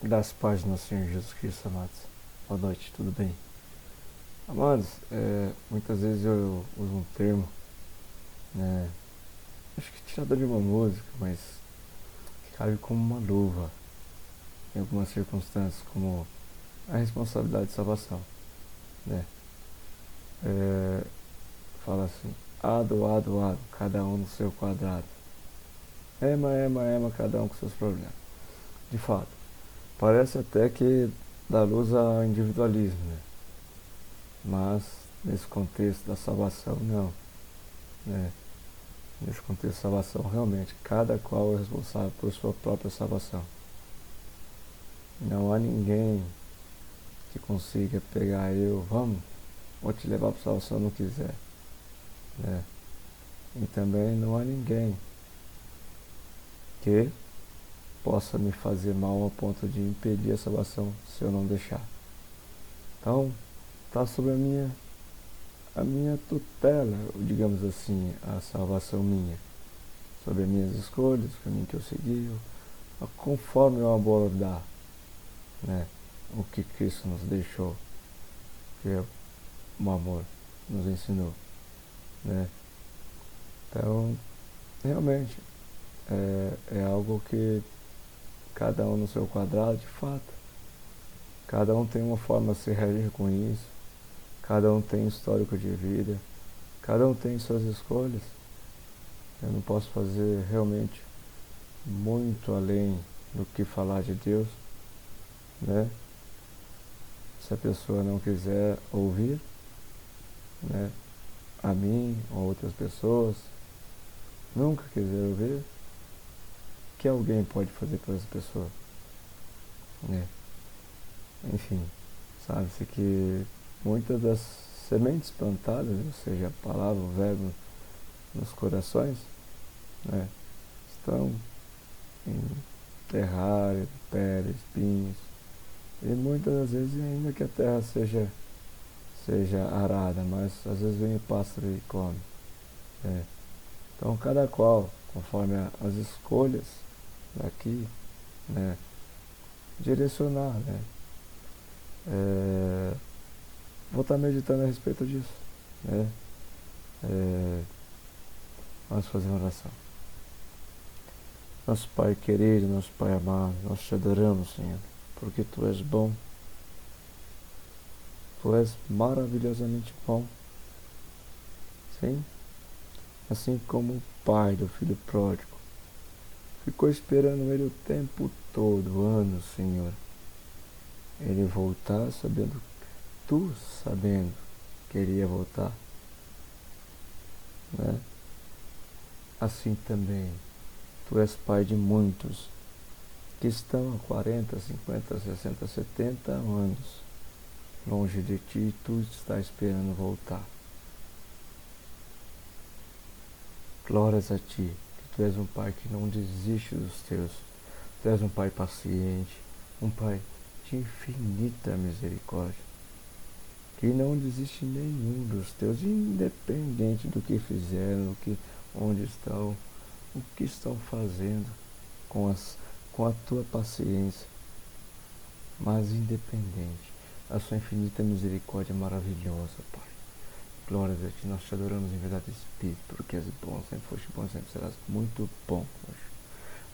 Das páginas do Senhor Jesus Cristo, amados. Boa noite, tudo bem? Amados, muitas vezes eu uso um termo, né? Acho que tirado de uma música, mas que cabe como uma luva em algumas circunstâncias, como a responsabilidade de salvação, né? É, Fala assim, ado, cada um no seu quadrado. Ema, cada um com seus problemas. De fato, parece até que dá luz ao individualismo, né? Mas nesse contexto da salvação, não, né? Nesse contexto de salvação, realmente, cada qual é responsável por sua própria salvação. Não há ninguém que consiga pegar vou te levar para salvação se não quiser, né? E também não há ninguém que possa me fazer mal ao ponto de impedir a salvação se eu não deixar. Então, está sob a minha tutela, digamos assim, a salvação minha, sobre as minhas escolhas, o caminho que eu segui, conforme eu abordar, né, o que Cristo nos deixou, que é o amor, nos ensinou, né? Então, realmente, é algo que cada um no seu quadrado, de fato, cada um tem uma forma de se reagir com isso, cada um tem um histórico de vida, cada um tem suas escolhas. Eu não posso fazer realmente muito além do que falar de Deus, né? Se a pessoa não quiser ouvir, né, a mim ou outras pessoas, nunca quiser ouvir, o que alguém pode fazer por essa pessoa, né? Enfim, sabe-se que muitas das sementes plantadas, ou seja, a palavra, o verbo nos corações, né, estão em terrário, pedra, espinhos, e muitas das vezes ainda que a terra seja arada, mas às vezes vem o pássaro e come, né? Então cada qual, conforme as escolhas daqui, né, direcionar, né? Vou estar meditando a respeito disso, né? Vamos fazer uma oração. Nosso Pai querido, nosso Pai amado, nós te adoramos, Senhor, porque Tu és bom, Tu és maravilhosamente bom, sim? Assim como o pai do filho pródigo ficou esperando ele o tempo todo, anos, Senhor, ele voltar Tu sabendo que ele ia voltar, né? Assim também, Tu és pai de muitos que estão há 40, 50, 60, 70 anos longe de Ti e Tu está esperando voltar. Glórias a Ti, que Tu és um Pai que não desiste dos Teus. Tu és um Pai paciente, um Pai de infinita misericórdia, que não desiste nenhum dos Teus, independente do que fizeram, onde estão, o que estão fazendo com a Tua paciência, mas independente. A Sua infinita misericórdia é maravilhosa, Pai. Glórias a Ti, nós te adoramos em verdade e espírito, porque és bom, sempre foste bom, sempre serás muito bom.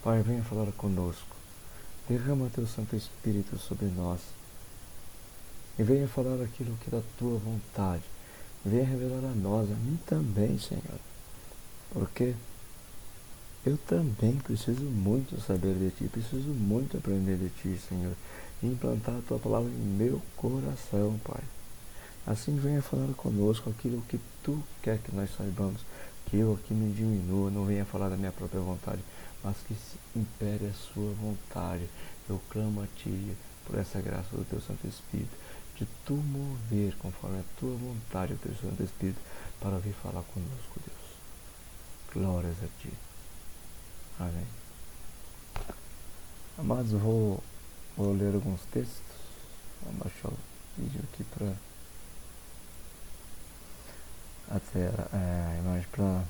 Pai, venha falar conosco, derrama Teu Santo Espírito sobre nós, e venha falar aquilo que é da Tua vontade, venha revelar a nós, a mim também, Senhor, porque eu também preciso muito saber de Ti, preciso muito aprender de Ti, Senhor, e implantar a Tua palavra em meu coração, Pai. Assim venha falar conosco aquilo que Tu quer que nós saibamos, que eu aqui me diminua, não venha falar da minha própria vontade, mas que impere a Sua vontade. Eu clamo a Ti por essa graça do Teu Santo Espírito, de Tu mover conforme a Tua vontade, o Teu Santo Espírito, para vir falar conosco, Deus. Glórias a Ti. Amém. Amados, vou ler alguns textos. Vou baixar o vídeo aqui para até a imagem para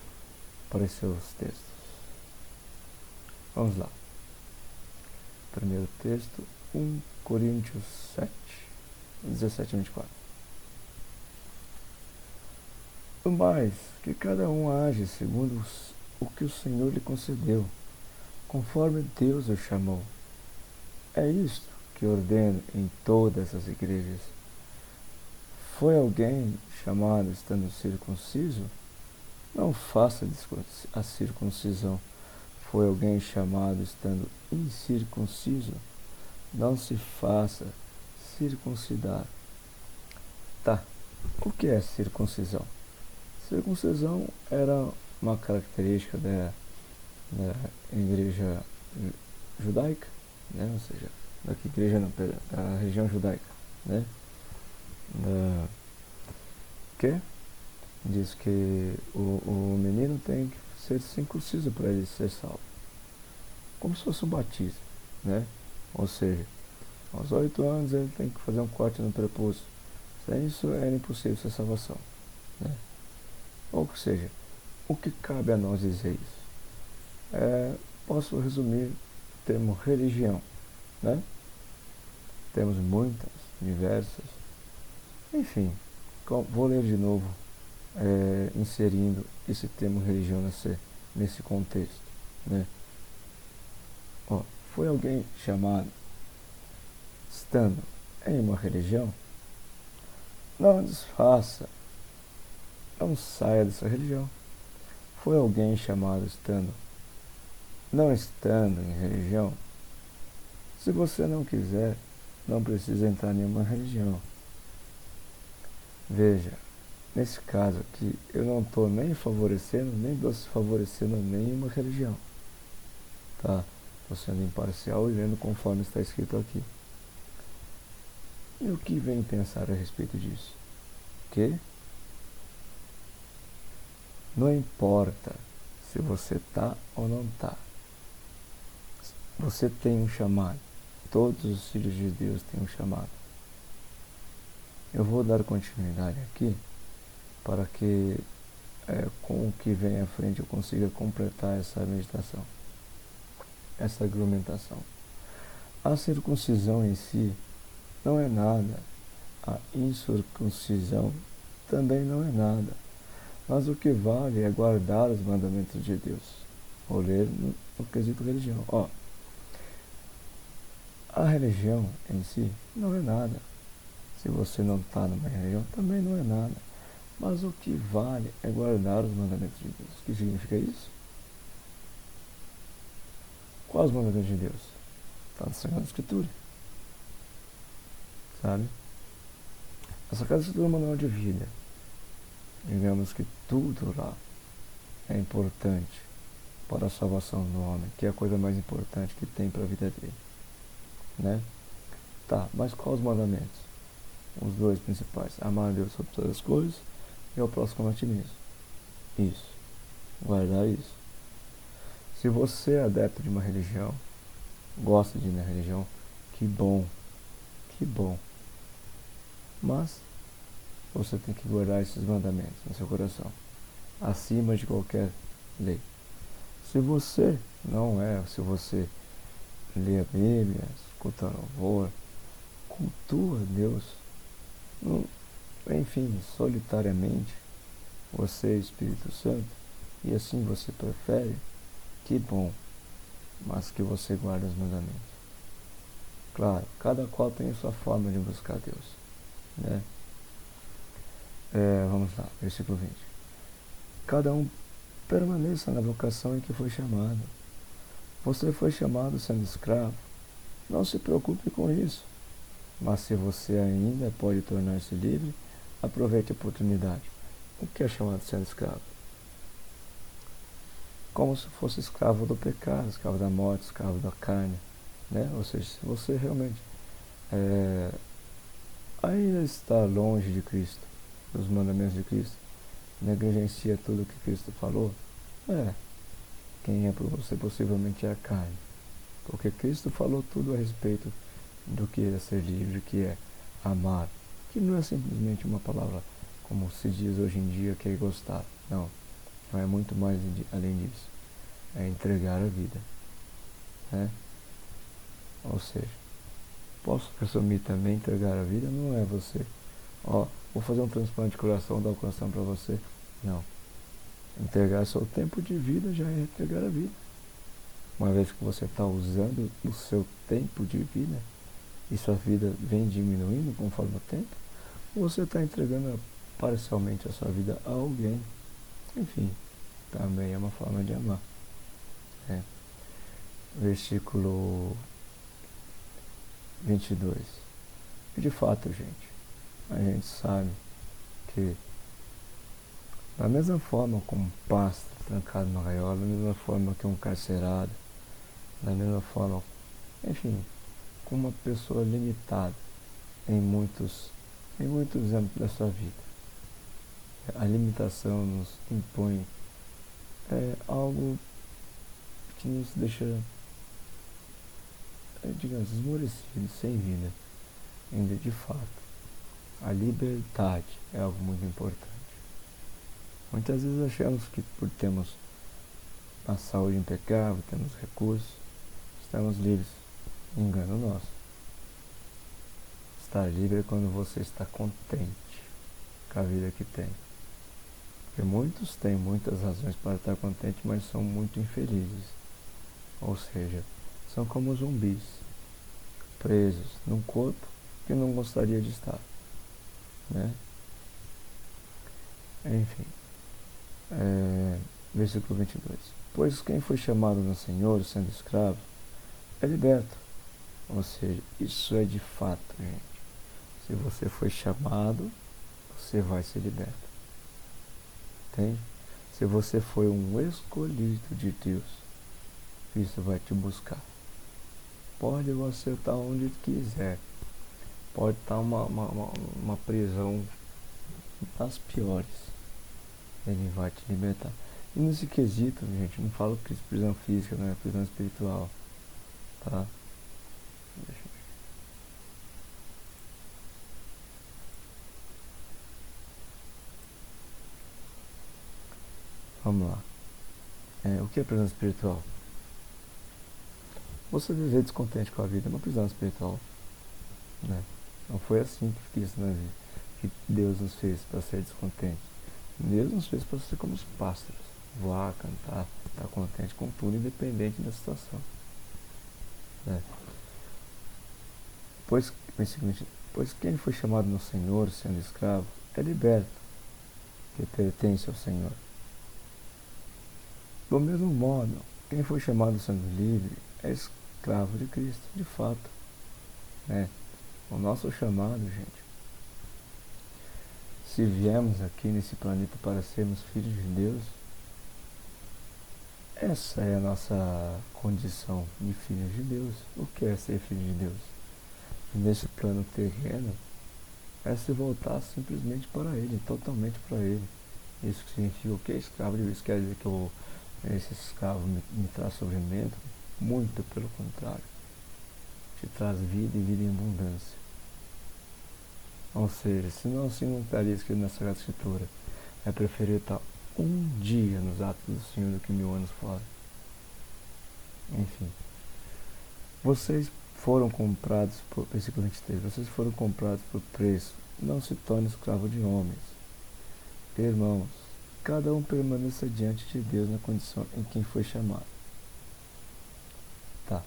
aparecer os textos. Vamos lá. Primeiro texto, 1 Coríntios 7, 17 e 24. Mas que cada um age segundo o que o Senhor lhe concedeu, conforme Deus o chamou. É isto que ordeno em todas as igrejas. Foi alguém chamado estando circunciso? Não faça a circuncisão. Foi alguém chamado estando incircunciso? Não se faça circuncidar. Tá, o que é circuncisão? Circuncisão era uma característica da igreja judaica, né? Ou seja, daqui igreja não, da região judaica, né? Que diz que o menino tem que ser circunciso para ele ser salvo, como se fosse um batismo, né? Ou seja, aos 8 anos ele tem que fazer um corte no prepúcio. Sem isso era impossível ser salvação, né? Ou seja, o que cabe a nós dizer isso? Posso resumir o termo religião, né? Temos muitas, diversas, enfim, vou ler de novo, inserindo esse termo religião nesse contexto, né? Foi alguém chamado estando em uma religião? Não desfaça, não saia dessa religião. Foi alguém chamado não estando em religião? Se você não quiser, não precisa entrar em nenhuma religião. Veja, nesse caso aqui, eu não estou nem favorecendo, nem desfavorecendo nenhuma religião. Tá? Estou sendo imparcial e vendo conforme está escrito aqui. E o que vem pensar a respeito disso? Que não importa se você está ou não está. Você tem um chamado. Todos os filhos de Deus têm um chamado. Eu vou dar continuidade aqui para que com o que vem à frente eu consiga completar essa meditação, essa argumentação. A circuncisão em si não é nada. A incircuncisão também não é nada. Mas o que vale é guardar os mandamentos de Deus. Vou ler no quesito religião. A religião em si não é nada. Se você não está numa religião, também não é nada. Mas o que vale é guardar os mandamentos de Deus. O que significa isso? Quais os mandamentos de Deus? Está na Sagrada Escritura. Sabe? A Sagrada Escritura é um manual de vida. Digamos que tudo lá é importante para a salvação do homem, que é a coisa mais importante que tem para a vida dele, né? Tá, mas quais os mandamentos? Os dois principais: amar a Deus sobre todas as coisas e ao próximo como a ti mesmo. Isso, guardar isso. Se você é adepto de uma religião, gosta de ir na religião, que bom, que bom. Mas você tem que guardar esses mandamentos no seu coração, acima de qualquer lei. Se você lê a Bíblia, escuta louvor, cultua Deus, enfim, solitariamente, você é Espírito Santo, e assim você prefere, que bom, mas que você guarde os mandamentos. Claro, cada qual tem a sua forma de buscar Deus, né? Vamos lá, versículo 20. Cada um permaneça na vocação em que foi chamado. Você foi chamado sendo escravo. Não se preocupe com isso. Mas se você ainda pode tornar-se livre, aproveite a oportunidade. O que é chamado sendo escravo? Como se fosse escravo do pecado, escravo da morte, escravo da carne, né? Ou seja, se você realmente ainda está longe de Cristo, dos mandamentos de Cristo, negligencia tudo o que Cristo falou, quem é por você possivelmente é a carne. Porque Cristo falou tudo a respeito do que é ser livre, que é amar, que não é simplesmente uma palavra como se diz hoje em dia, que é gostar. Não, é muito mais além disso. É entregar a vida, né? Ou seja, posso resumir também, entregar a vida não é você, ó, vou fazer um transplante de coração, dar o coração para você. Não. Entregar seu tempo de vida já é entregar a vida. Uma vez que você está usando o seu tempo de vida e sua vida vem diminuindo conforme o tempo, você está entregando parcialmente a sua vida a alguém. Enfim, também é uma forma de amar. Né? Versículo 22. E de fato, gente, a gente sabe que da mesma forma como um pássaro trancado numa gaiola, da mesma forma que um carcerado, da mesma forma, enfim, como uma pessoa limitada em muitos âmbitos da sua vida. A limitação nos impõe algo que nos deixa, digamos, esmorecidos, sem vida. Ainda de fato, a liberdade é algo muito importante. Muitas vezes achamos que por termos uma saúde impecável, temos recursos, estamos livres. Engano nosso. Estar livre é quando você está contente com a vida que tem. Porque muitos têm muitas razões para estar contente, mas são muito infelizes. Ou seja, são como zumbis, presos num corpo que não gostaria de estar. Né? Enfim, versículo 22. Pois quem foi chamado no Senhor, sendo escravo, é liberto. Ou seja, isso é de fato, gente. Se você foi chamado, você vai ser liberto. Entende? Se você foi um escolhido de Deus, Cristo vai te buscar. Pode você estar onde quiser. Pode estar uma prisão das piores. Ele vai te libertar. E nesse quesito, gente, não falo que prisão física, não é prisão espiritual. Tá? Vamos lá. O que é prisão espiritual? Você viver descontente com a vida é uma prisão espiritual. Né? Não foi assim que Cristo nos vida, que Deus nos fez para ser descontente. Deus nos fez para ser como os pássaros. Voar, cantar, estar contente com tudo, independente da situação. Né? Pois quem foi chamado no Senhor, sendo escravo, é liberto, que pertence ao Senhor. Do mesmo modo, quem foi chamado sendo livre é escravo de Cristo, de fato. Né? O nosso chamado, gente, se viemos aqui nesse planeta para sermos filhos de Deus, essa é a nossa condição de filhos de Deus. O que é ser filho de Deus? Nesse plano terreno, é se voltar simplesmente para Ele, totalmente para Ele. Isso significa o que é escravo de Deus? Quer dizer que esse escravo me traz sofrimento? Muito pelo contrário. Te traz vida e vida em abundância. Ou seja, se não assim não estaria escrito na Sagrada Escritura, é preferir estar um dia nos atos do Senhor do que 1000 anos fora. Enfim. Vocês foram comprados por, versículo 23, vocês foram comprados por preço. Não se torne escravo de homens. Irmãos, cada um permaneça diante de Deus na condição em que foi chamado. Tá.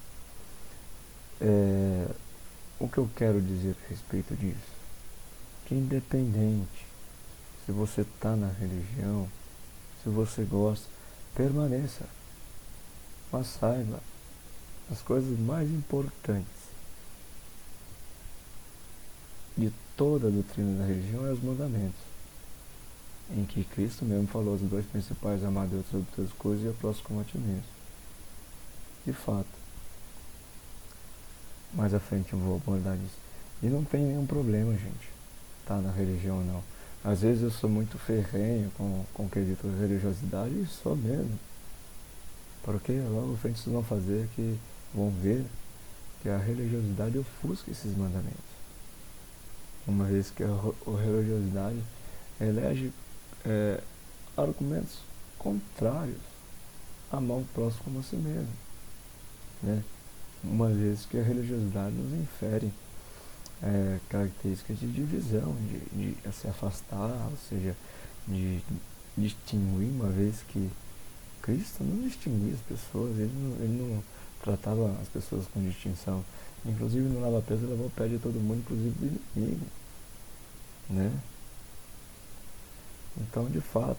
O que eu quero dizer a respeito disso? Que independente se você está na religião, se você gosta, permaneça. Mas saiba, as coisas mais importantes de toda a doutrina da religião é os mandamentos, em que Cristo mesmo falou os dois principais: amar Deus sobre todas as coisas e ao próximo como a ti mesmo. De fato. Mais à frente eu vou abordar isso. E não tem nenhum problema, gente, tá na religião ou não. Às vezes eu sou muito ferrenho com o quesito da religiosidade, e sou mesmo. Porque logo à frente vocês vão fazer que vão ver que a religiosidade ofusca esses mandamentos. Uma vez que a religiosidade elege argumentos contrários a amar o próximo como a si mesmo. Né? Uma vez que a religiosidade nos infere características de divisão, de se afastar, ou seja, de distinguir, uma vez que Cristo não distinguia as pessoas, ele não tratava as pessoas com distinção. Inclusive no lava-pés ele lavou o pé de todo mundo, inclusive do inimigo, né? Então, de fato,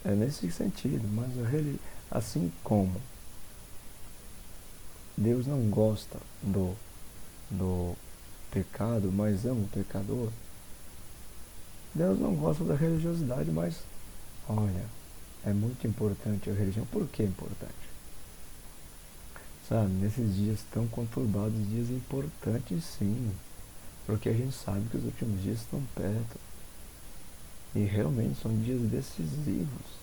é nesse sentido, mas assim como Deus não gosta do pecado, mas ama o pecador, Deus não gosta da religiosidade, mas, olha, é muito importante a religião. Por que é importante? Sabe, nesses dias tão conturbados, dias importantes sim, porque a gente sabe que os últimos dias estão perto. E realmente são dias decisivos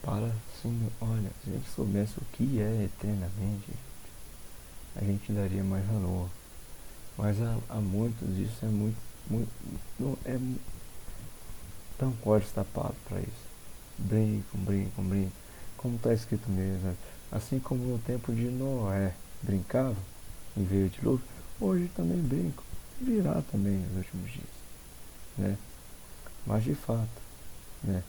para, assim, olha, se a gente soubesse o que é eternamente, a gente daria mais valor. Mas há muitos, isso é muito, não é tão corte tapado para isso. Brincam, como está escrito mesmo, né? Assim como no tempo de Noé brincava e veio de novo, hoje também brincam, virá também nos últimos dias, né? Mas de fato, né?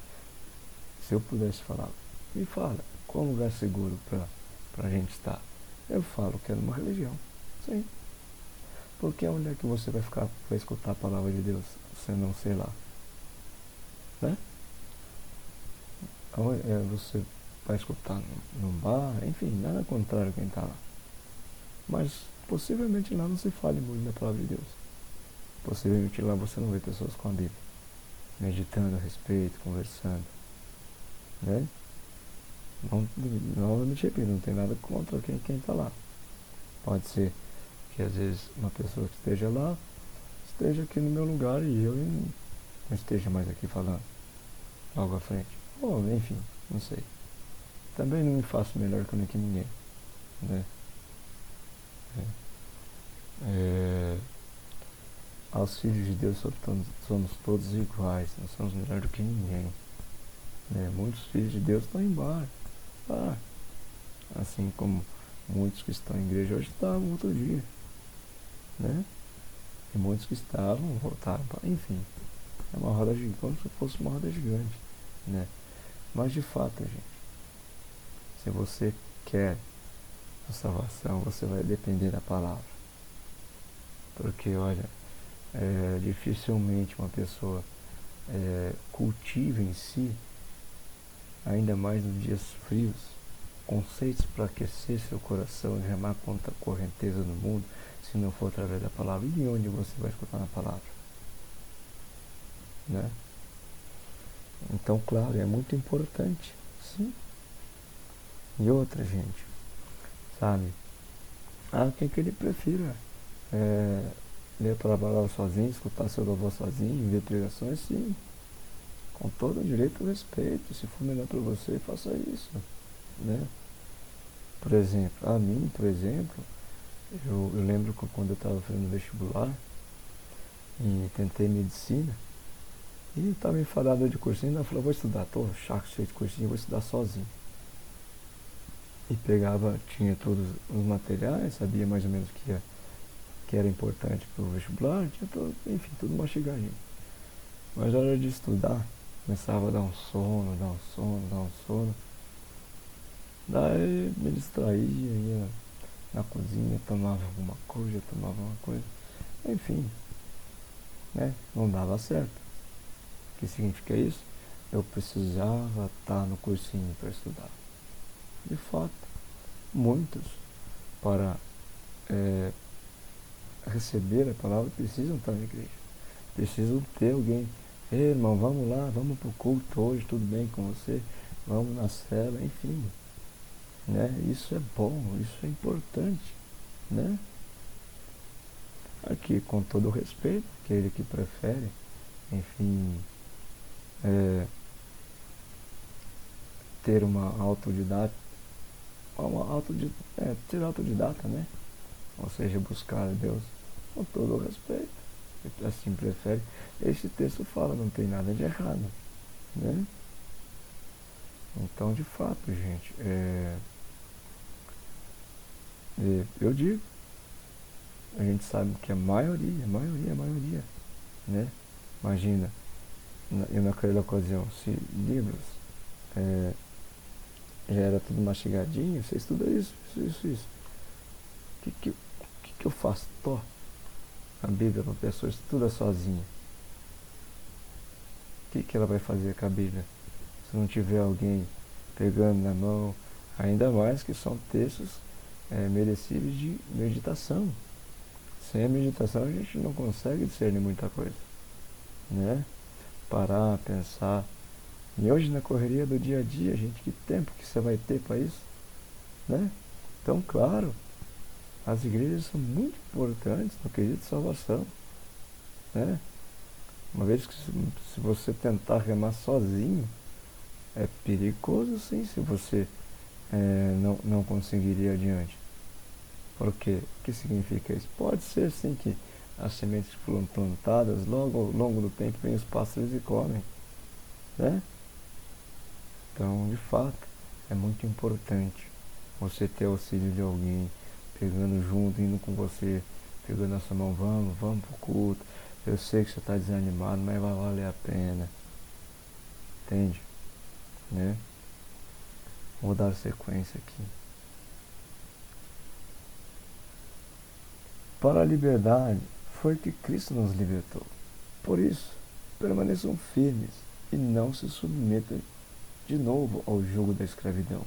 Se eu pudesse falar, me fala, qual lugar seguro para a gente estar? Eu falo que é numa religião, sim. Porque onde é que você vai escutar a palavra de Deus, se não sei lá, né? Você vai escutar num bar, enfim, nada contrário quem está lá. Mas possivelmente lá não se fale muito da palavra de Deus. Possivelmente lá você não vê pessoas com a Bíblia, meditando a respeito, conversando, né? Não, novamente repito, não tem nada contra quem está lá. Pode ser que às vezes uma pessoa que esteja lá esteja aqui no meu lugar e eu não esteja mais aqui falando logo à frente. Ou enfim, não sei. Também não me faço melhor que ninguém, né? Aos filhos de Deus somos todos iguais, não somos melhor do que ninguém, né? Muitos filhos de Deus estão em bar, assim como muitos que estão em igreja hoje estavam outro dia, né? E muitos que estavam voltaram para, enfim, é uma roda gigante, como se fosse uma roda gigante, né? Mas de fato, gente, se você quer a salvação, você vai depender da palavra, porque olha, dificilmente uma pessoa cultiva em si, ainda mais nos dias frios, conceitos para aquecer seu coração e remar contra a correnteza do mundo, se não for através da palavra. E onde você vai escutar a palavra, né? Então, claro, é muito importante, sim. E outra, gente, sabe? Quem que ele prefira ler a palavra sozinho, escutar seu louvor sozinho, ver pregações, sim, com todo o direito e respeito. Se for melhor para você, faça isso, né? Por exemplo, eu lembro que quando eu estava fazendo vestibular e tentei medicina, e eu estava enfadado de cursinho, eu falei, vou estudar, tô chato, cheio de cursinho, vou estudar sozinho. E tinha todos os materiais, sabia mais ou menos que era importante para o vestibular, tinha enfim, tudo mastigadinho. Mas na hora de estudar, começava a dar um sono. Daí me distraía, ia na cozinha, tomava uma coisa, enfim, né? Não dava certo. O que significa isso? Eu precisava estar no cursinho para estudar. De fato, muitos, para receber a palavra, precisam estar na igreja. Precisam ter alguém. Ei, irmão, vamos lá, vamos pro culto hoje, tudo bem com você? Vamos na cela, enfim. Né? Isso é bom, isso é importante, né? Aqui, com todo o respeito, aquele que prefere, enfim, ter ser autodidata, né? Ou seja, buscar a Deus com todo o respeito, assim prefere. Este texto fala, não tem nada de errado, né? Então, de fato, gente, Eu digo, a gente sabe que a maioria, né? Imagina, eu naquela ocasião, se livros já era tudo mastigadinho, você estuda isso. O que eu faço? Tô. A Bíblia para a pessoa estuda sozinha. O que ela vai fazer com a Bíblia? Se não tiver alguém pegando na mão, ainda mais que são textos merecíveis de meditação. Sem a meditação a gente não consegue discernir muita coisa, né? Parar, pensar. E hoje na correria do dia a dia, gente, que tempo que você vai ter para isso, né? Então, claro, as igrejas são muito importantes no quesito de salvação, né? Uma vez que se você tentar remar sozinho, é perigoso sim se você não conseguir ir adiante. Por quê? O que significa isso? Pode ser sim que as sementes foram plantadas, logo ao longo do tempo vem os pássaros e comem, né? Então, de fato, é muito importante você ter auxílio de alguém, pegando junto, indo com você, pegando a sua mão, vamos pro culto. Eu sei que você está desanimado, mas vai valer a pena. Entende? Né? Vou dar sequência aqui. Para a liberdade foi que Cristo nos libertou. Por isso, permaneçam firmes e não se submetam de novo ao jugo da escravidão.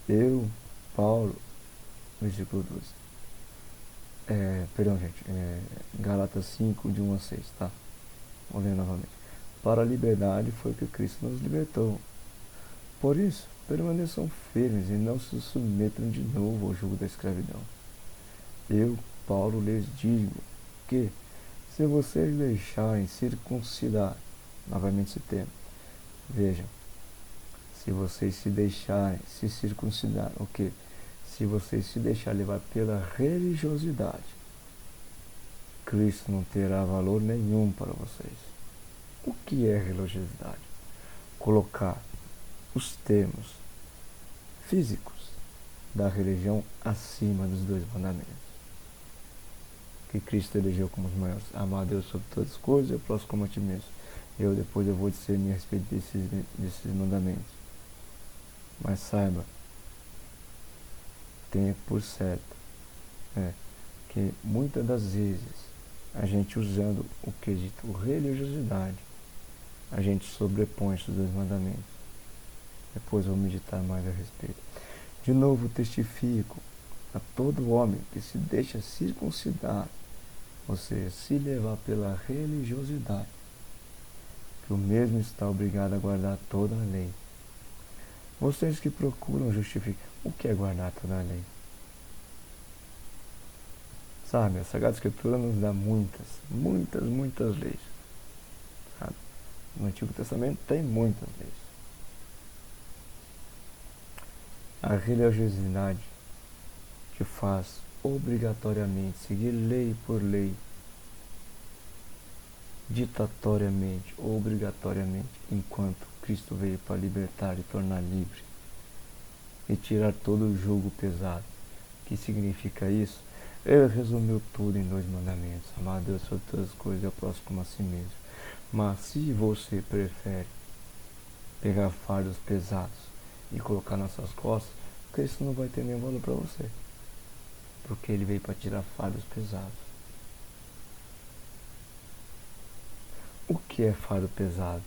Eu, Paulo, versículo 12. Perdão, gente. Galatas 5, de 1 a 6, tá? Vou ler novamente. Para a liberdade foi que Cristo nos libertou. Por isso, permaneçam firmes e não se submetam de novo ao jugo da escravidão. Eu, Paulo, lhes digo que, se vocês deixarem circuncidar, novamente esse termo, vejam, se vocês se deixarem se circuncidar, o que? Se vocês se deixarem levar pela religiosidade, Cristo não terá valor nenhum para vocês. O que é religiosidade? Colocar os termos físicos da religião acima dos dois mandamentos que Cristo elegeu como os maiores: amar a Deus sobre todas as coisas e o próximo como a ti mesmo. Depois eu vou discernir a respeito desses mandamentos. Mas saiba, tenha por certo que muitas das vezes a gente, usando o quesito religiosidade, a gente sobrepõe esses dois mandamentos. Depois vou meditar mais a respeito. De novo testifico a todo homem que se deixa circuncidar, ou seja, se levar pela religiosidade, que o mesmo está obrigado a guardar toda a lei. Vocês que procuram justificar, o que é guardar toda a lei? Sabe, a Sagrada Escritura nos dá muitas leis. Sabe? No Antigo Testamento tem muitas leis. A religiosidade te faz obrigatoriamente seguir lei por lei, ditatoriamente, obrigatoriamente, enquanto Cristo veio para libertar e tornar livre e tirar todo o jugo pesado. O que significa isso? Ele resumiu tudo em 2 mandamentos: amar a Deus sobre todas as coisas e ao próximo como a si mesmo. Mas se você prefere pegar fardos pesados e colocar nas suas costas, Cristo não vai ter nenhum valor para você, porque ele veio para tirar fardos pesados. O que é fardo pesado?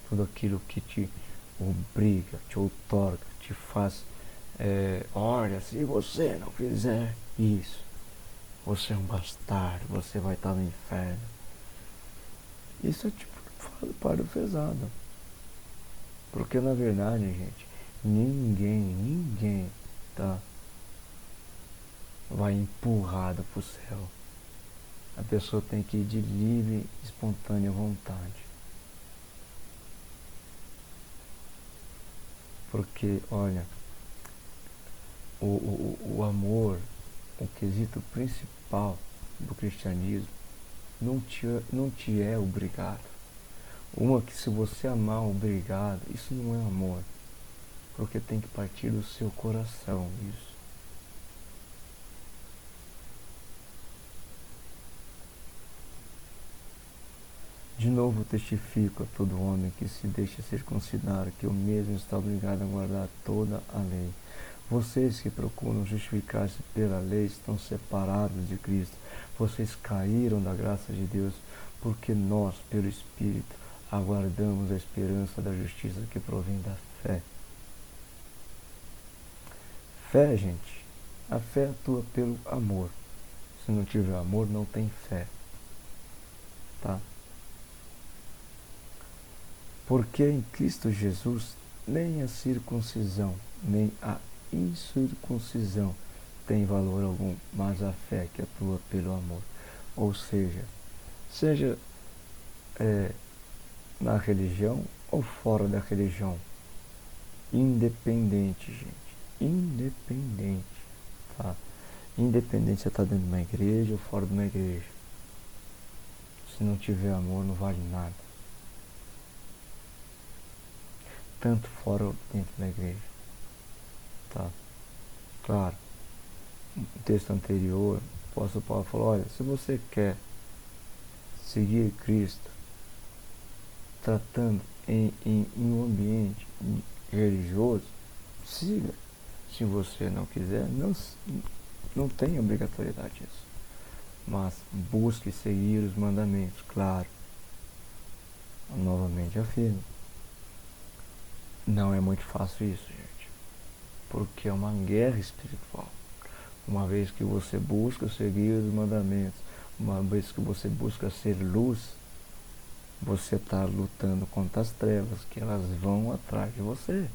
Tudo aquilo que te obriga, te outorga, te faz olha, se você não fizer isso, você é um bastardo, você vai estar no inferno. Isso é tipo fardo pesado. Porque na verdade, gente, ninguém vai empurrado para o céu. A pessoa tem que ir de livre, espontânea vontade. Porque, olha, o amor, o quesito principal do cristianismo, não te é obrigado. Uma que, se você amar obrigado, isso não é amor. Porque tem que partir do seu coração isso. De novo testifico a todo homem que se deixa circuncidar que o mesmo está obrigado a guardar toda a lei. Vocês que procuram justificar-se pela lei estão separados de Cristo. Vocês caíram da graça de Deus, porque nós, pelo Espírito, aguardamos a esperança da justiça que provém da fé. Fé, gente, a fé atua pelo amor. Se não tiver amor, não tem fé. Tá? Porque em Cristo Jesus, nem a circuncisão, nem a incircuncisão tem valor algum, mas a fé que atua pelo amor. Ou seja na religião ou fora da religião. Independente, gente. Independente. Tá? Independente se você está dentro de uma igreja ou fora de uma igreja. Se não tiver amor, não vale nada. Tanto fora ou dentro da igreja. Tá? Claro. No texto anterior, o apóstolo Paulo falou, olha, se você quer seguir Cristo, tratando em um ambiente religioso, siga. Se você não quiser, não tem obrigatoriedade disso. Mas busque seguir os mandamentos, claro. Novamente afirmo. Não é muito fácil isso, gente. Porque é uma guerra espiritual. Uma vez que você busca seguir os mandamentos, uma vez que você busca ser luz, você está lutando contra as trevas, que elas vão atrás de você.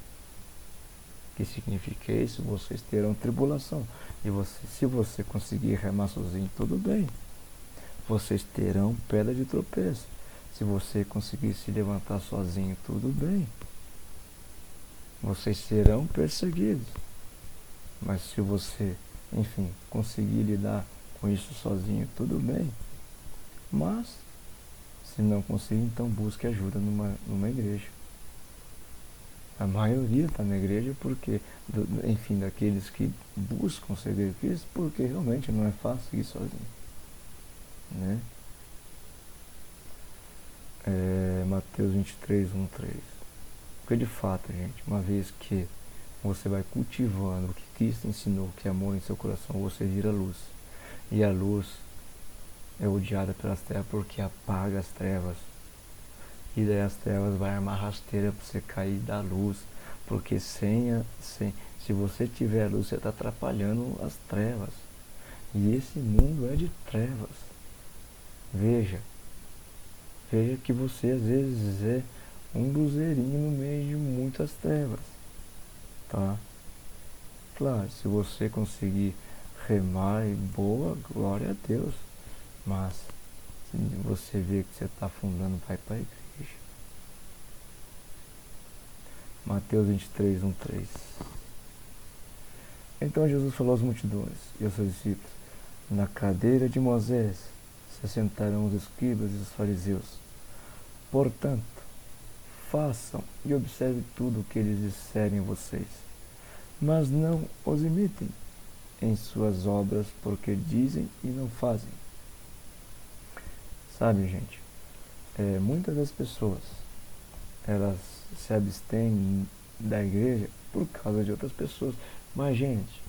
O que significa isso? Vocês terão tribulação. E se você conseguir remar sozinho, tudo bem. Vocês terão pedra de tropeço. Se você conseguir se levantar sozinho, tudo bem. Vocês serão perseguidos. Mas se você, enfim, conseguir lidar com isso sozinho, tudo bem. Mas, se não conseguir, então busque ajuda numa igreja. A maioria está na igreja porque, enfim, daqueles que buscam seguir Cristo, porque realmente não é fácil seguir sozinho. Né? Mateus 23, 1-3. Porque de fato, gente, uma vez que você vai cultivando o que Cristo ensinou, que é amor em seu coração, você vira luz. E a luz é odiada pelas trevas porque apaga as trevas. E daí as trevas vai armar rasteira para você cair da luz. Porque se você tiver luz, você está atrapalhando as trevas. E esse mundo é de trevas. Veja que você às vezes é um luzerinho no meio de muitas trevas. Tá? Claro, se você conseguir remar, boa, glória a Deus. Mas se você vê que você está afundando, vai para a igreja. Mateus 23, 1-3. Então Jesus falou às multidões e aos seus discípulos: na cadeira de Moisés se assentarão os escribas e os fariseus. Portanto, façam e observem tudo o que eles disserem a vocês, mas não os imitem em suas obras, porque dizem e não fazem. Sabe, gente, muitas das pessoas, elas se abstêm da igreja por causa de outras pessoas. Mas, gente,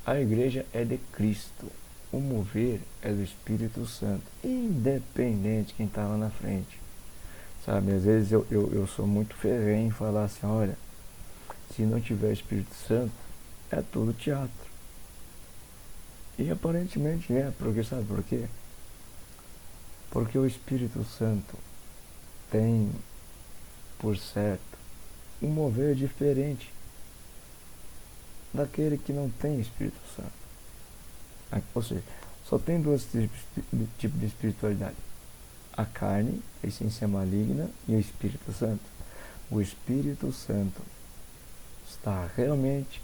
a igreja é de Cristo. O mover é do Espírito Santo, independente de quem está lá na frente. Sabe, às vezes eu sou muito ferrenho em falar assim, olha, se não tiver Espírito Santo, é tudo teatro. E aparentemente é, porque sabe por quê? Porque o Espírito Santo tem, por certo, um mover diferente daquele que não tem Espírito Santo. Ou seja, só tem dois tipos de espiritualidade: a carne, a essência maligna, e o Espírito Santo. O Espírito Santo está realmente,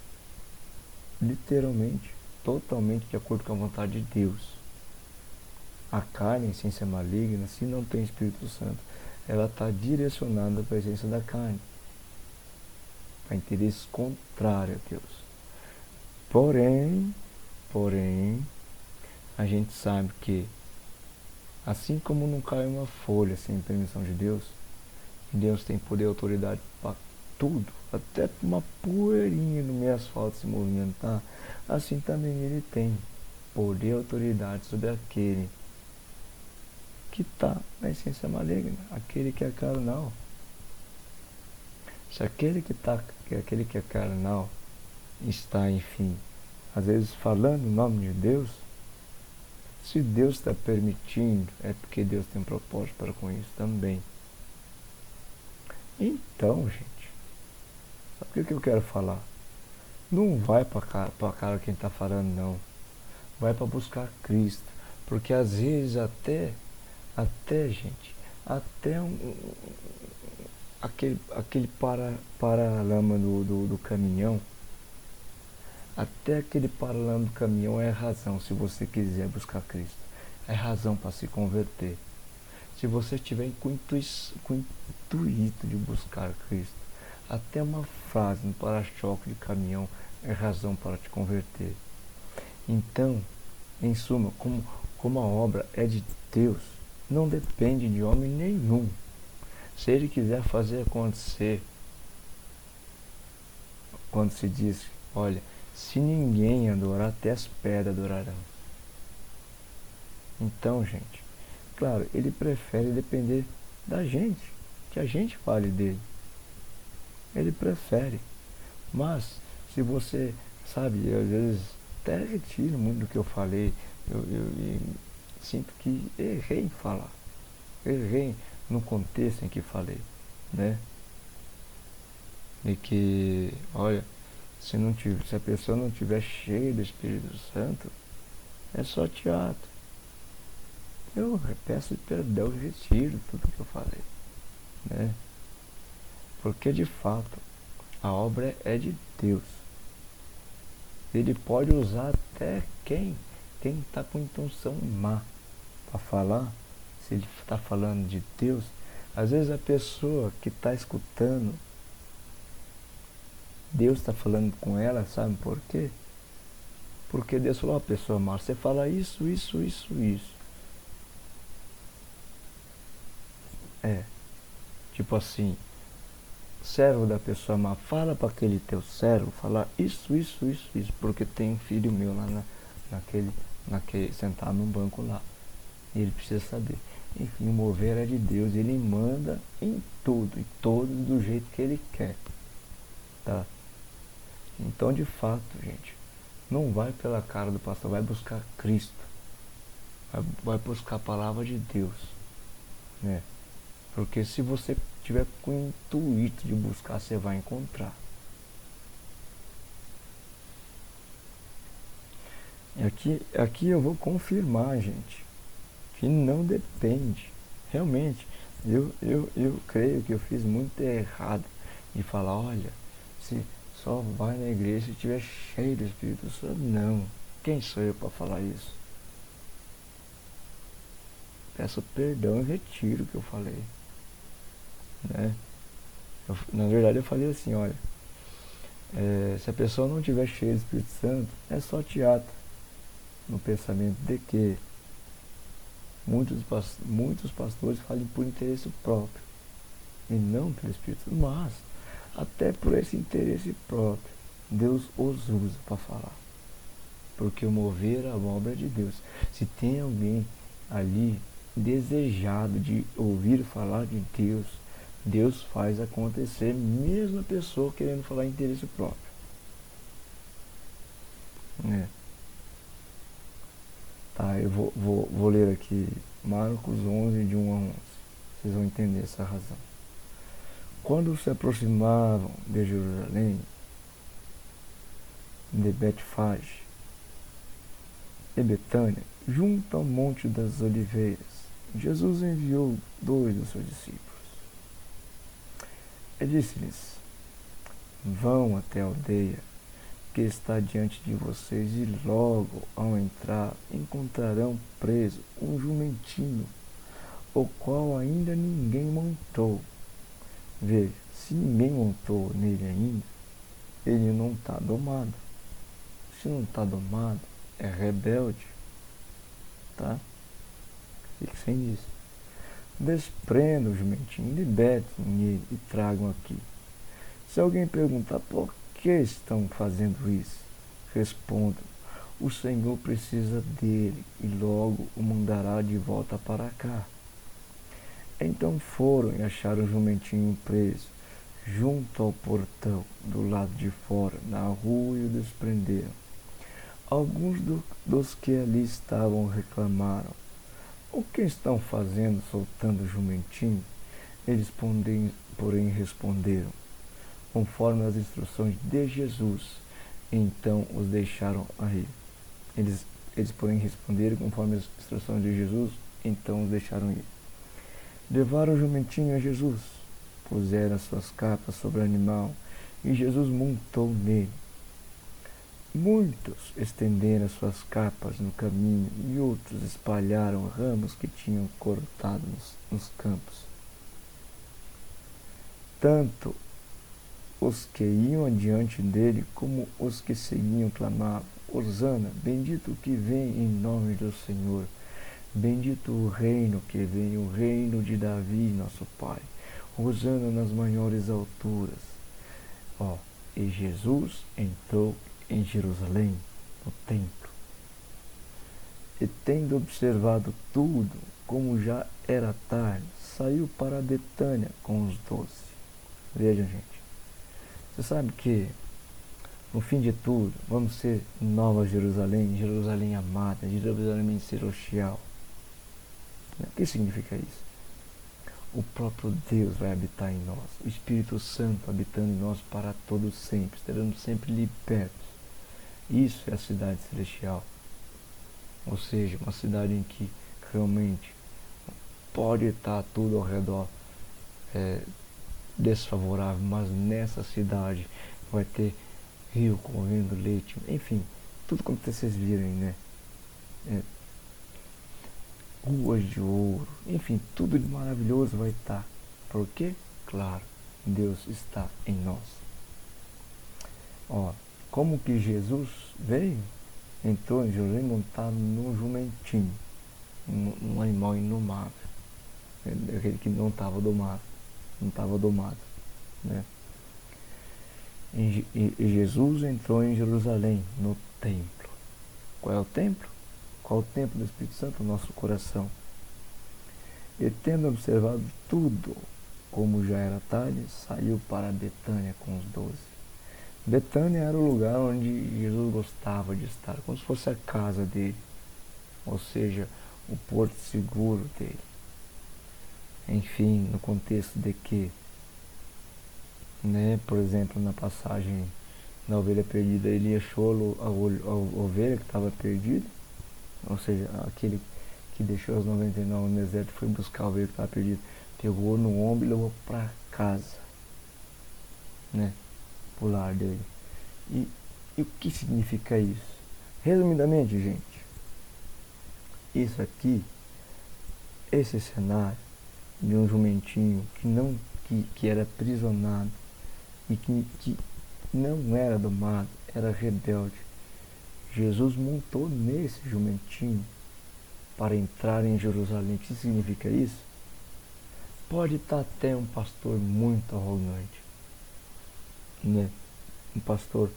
literalmente, totalmente de acordo com a vontade de Deus. A carne, a essência maligna, se não tem Espírito Santo, ela está direcionada para a essência da carne, para interesses contrários a Deus. Porém, a gente sabe que Assim como não cai uma folha sem permissão de Deus, e Deus tem poder e autoridade para tudo, até uma poeirinha no meio asfalto se movimentar, assim também ele tem poder e autoridade sobre aquele que está na essência maligna, aquele que é carnal. Se aquele que é carnal está, enfim, às vezes falando em nome de Deus, se Deus está permitindo, é porque Deus tem um propósito para com isso também. Então, gente, sabe o que eu quero falar? Não vai para cara quem está falando, não. Vai para buscar Cristo. Porque às vezes gente, até aquele paralama do caminhão, até aquele paralama do caminhão é razão, se você quiser buscar Cristo. É razão para se converter. Se você estiver com o intuito de buscar Cristo, até uma frase no para-choque de caminhão é razão para te converter. Então, em suma, como a obra é de Deus, não depende de homem nenhum. Se ele quiser fazer acontecer, quando se diz, olha, se ninguém adorar, até as pedras adorarão. Então, gente, claro, ele prefere depender da gente, que a gente fale dele. Ele prefere. Mas, se você, sabe, eu, às vezes até retiro muito do que eu falei, eu sinto que errei em falar. Errei no contexto em que falei, né? E que, olha, se a pessoa não estiver cheia do Espírito Santo, é só teatro. Eu peço perdão e retiro tudo que eu falei, né? Porque de fato a obra é de Deus. Ele pode usar até quem está com intenção má para falar. Se ele está falando de Deus, às vezes a pessoa que está escutando, Deus está falando com ela, sabe por quê? Porque Deus falou, pessoa má, você fala isso. Tipo assim, servo da pessoa má, fala para aquele teu servo, falar isso, porque tem um filho meu lá naquele sentado num banco lá. E ele precisa saber. Enfim, o mover é de Deus, ele manda em tudo, e todo do jeito que ele quer. Tá? Então, de fato, gente, não vai pela cara do pastor, vai buscar Cristo. Vai buscar a palavra de Deus, né? Porque se você tiver com o intuito de buscar, você vai encontrar. Aqui eu vou confirmar, gente, que não depende. Realmente, eu creio que eu fiz muito errado de falar, olha, se só vai na igreja se estiver cheio do Espírito Santo. Não. Quem sou eu para falar isso? Peço perdão e retiro o que eu falei, né? Na verdade eu falei assim, olha, se a pessoa não tiver cheia do Espírito Santo, é só teatro, no pensamento de que muitos pastores falam por interesse próprio e não pelo Espírito Santo, mas até por esse interesse próprio Deus os usa para falar, porque o mover é a obra de Deus. Se tem alguém ali desejado de ouvir falar de Deus, Deus faz acontecer, mesmo a pessoa querendo falar em interesse próprio. Tá, eu vou ler aqui Marcos 11, de 1 a 11. Vocês vão entender essa razão. Quando se aproximavam de Jerusalém, de Betfage e Betânia, junto ao Monte das Oliveiras, Jesus enviou 2 dos seus discípulos. E disse-lhes, vão até a aldeia que está diante de vocês, e logo ao entrar encontrarão preso um jumentinho, o qual ainda ninguém montou. Veja, se ninguém montou nele ainda, ele não está domado. Se não está domado, é rebelde, tá? Fiquem nisso. Desprendam o jumentinho, libertem ele e tragam aqui. Se alguém perguntar por que estão fazendo isso, respondam: o Senhor precisa dele e logo o mandará de volta para cá. Então foram e acharam o jumentinho preso, junto ao portão, do lado de fora, na rua, e o desprenderam. Alguns dos que ali estavam reclamaram: o que estão fazendo soltando o jumentinho? Eles, porém, responderam conforme as instruções de Jesus. Então os deixaram aí. Eles, porém, responderam conforme as instruções de Jesus. Então os deixaram ir. Levaram o jumentinho a Jesus, puseram as suas capas sobre o animal, e Jesus montou nele. Muitos estenderam as suas capas no caminho, e outros espalharam ramos que tinham cortado nos campos. Tanto os que iam adiante dele, como os que seguiam, clamavam: Hosana, bendito o que vem em nome do Senhor. Bendito o reino que vem, o reino de Davi, nosso Pai. Hosana nas maiores alturas. E Jesus entrou em Jerusalém, no templo. E tendo observado tudo, como já era tarde, saiu para Betânia com os 12. Vejam, gente. Você sabe que, no fim de tudo, vamos ser Nova Jerusalém, Jerusalém amada, Jerusalém celestial. O que significa isso? O próprio Deus vai habitar em nós, o Espírito Santo habitando em nós para todo sempre, estaremos sempre libertos. Isso é a cidade celestial. Ou seja, uma cidade em que realmente pode estar tudo ao redor desfavorável, mas nessa cidade vai ter rio correndo leite, enfim, tudo como vocês virem, né? Ruas de ouro, enfim, tudo de maravilhoso vai estar. Por quê? Claro, Deus está em nós. Como que Jesus veio? Entrou em Jerusalém montado num jumentinho, um animal inomável, aquele que não estava domado, né? E Jesus entrou em Jerusalém, no templo. Qual é o templo? Qual é o templo do Espírito Santo? O nosso coração. E tendo observado tudo, como já era tarde, saiu para Betânia com os 12. Betânia era o lugar onde Jesus gostava de estar, como se fosse a casa dele, ou seja, o porto seguro dele. Enfim, no contexto de que, por exemplo, na passagem da ovelha perdida, ele achou a ovelha que estava perdida, ou seja, aquele que deixou as 99 no deserto, foi buscar a ovelha que estava perdida, pegou no ombro e levou para casa, pro lar dele. E o que significa isso? Resumidamente, gente, isso aqui, esse cenário de um jumentinho que era aprisionado e que não era domado, era rebelde. Jesus montou nesse jumentinho para entrar em Jerusalém. O que significa isso? Pode estar até um pastor muito arrogante, um pastor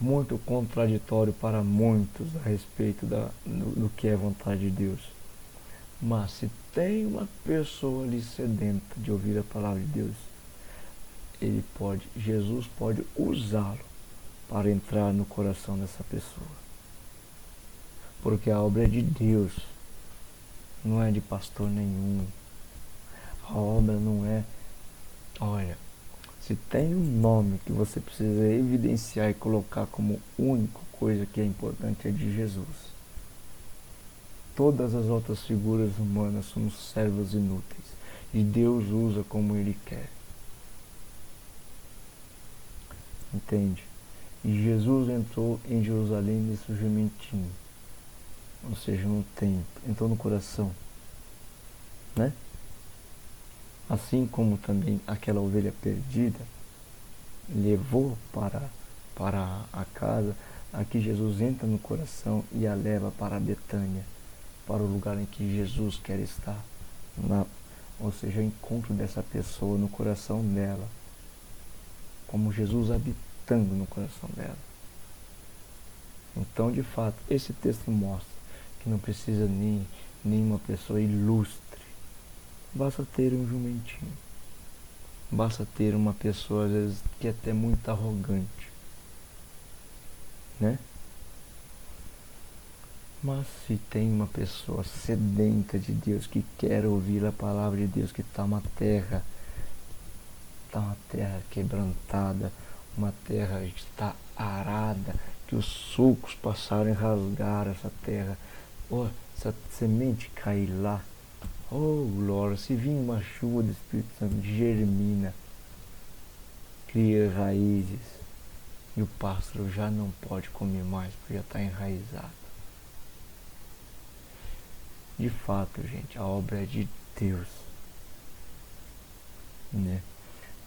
muito contraditório para muitos a respeito do que é vontade de Deus. Mas se tem uma pessoa ali sedenta de ouvir a palavra de Deus, Jesus pode usá-lo para entrar no coração dessa pessoa. Porque a obra é de Deus, não é de pastor nenhum. A obra não é... Olha, se tem um nome que você precisa evidenciar e colocar como única coisa que é importante, é de Jesus. Todas as outras figuras humanas são servos inúteis, e Deus usa como Ele quer. Entende? E Jesus entrou em Jerusalém nesse jumentinho, ou seja, no templo, entrou no coração, Assim como também aquela ovelha perdida levou para a casa, aqui Jesus entra no coração e a leva para Betânia, para o lugar em que Jesus quer estar, ou seja, o encontro dessa pessoa no coração dela, como Jesus habitando no coração dela. Então, de fato, esse texto mostra que não precisa nenhuma pessoa ilustre. Basta ter um jumentinho. Basta ter uma pessoa, às vezes, que é até muito arrogante, né? Mas se tem uma pessoa sedenta de Deus, que quer ouvir a palavra de Deus, que está uma terra quebrantada, uma terra que está arada, que os sulcos passaram e rasgaram essa terra. Oh, essa semente cair lá, oh glória, se vir uma chuva do Espírito Santo, germina, cria raízes, e o pássaro já não pode comer mais, porque já está enraizado. De fato, gente, a obra é de Deus, né?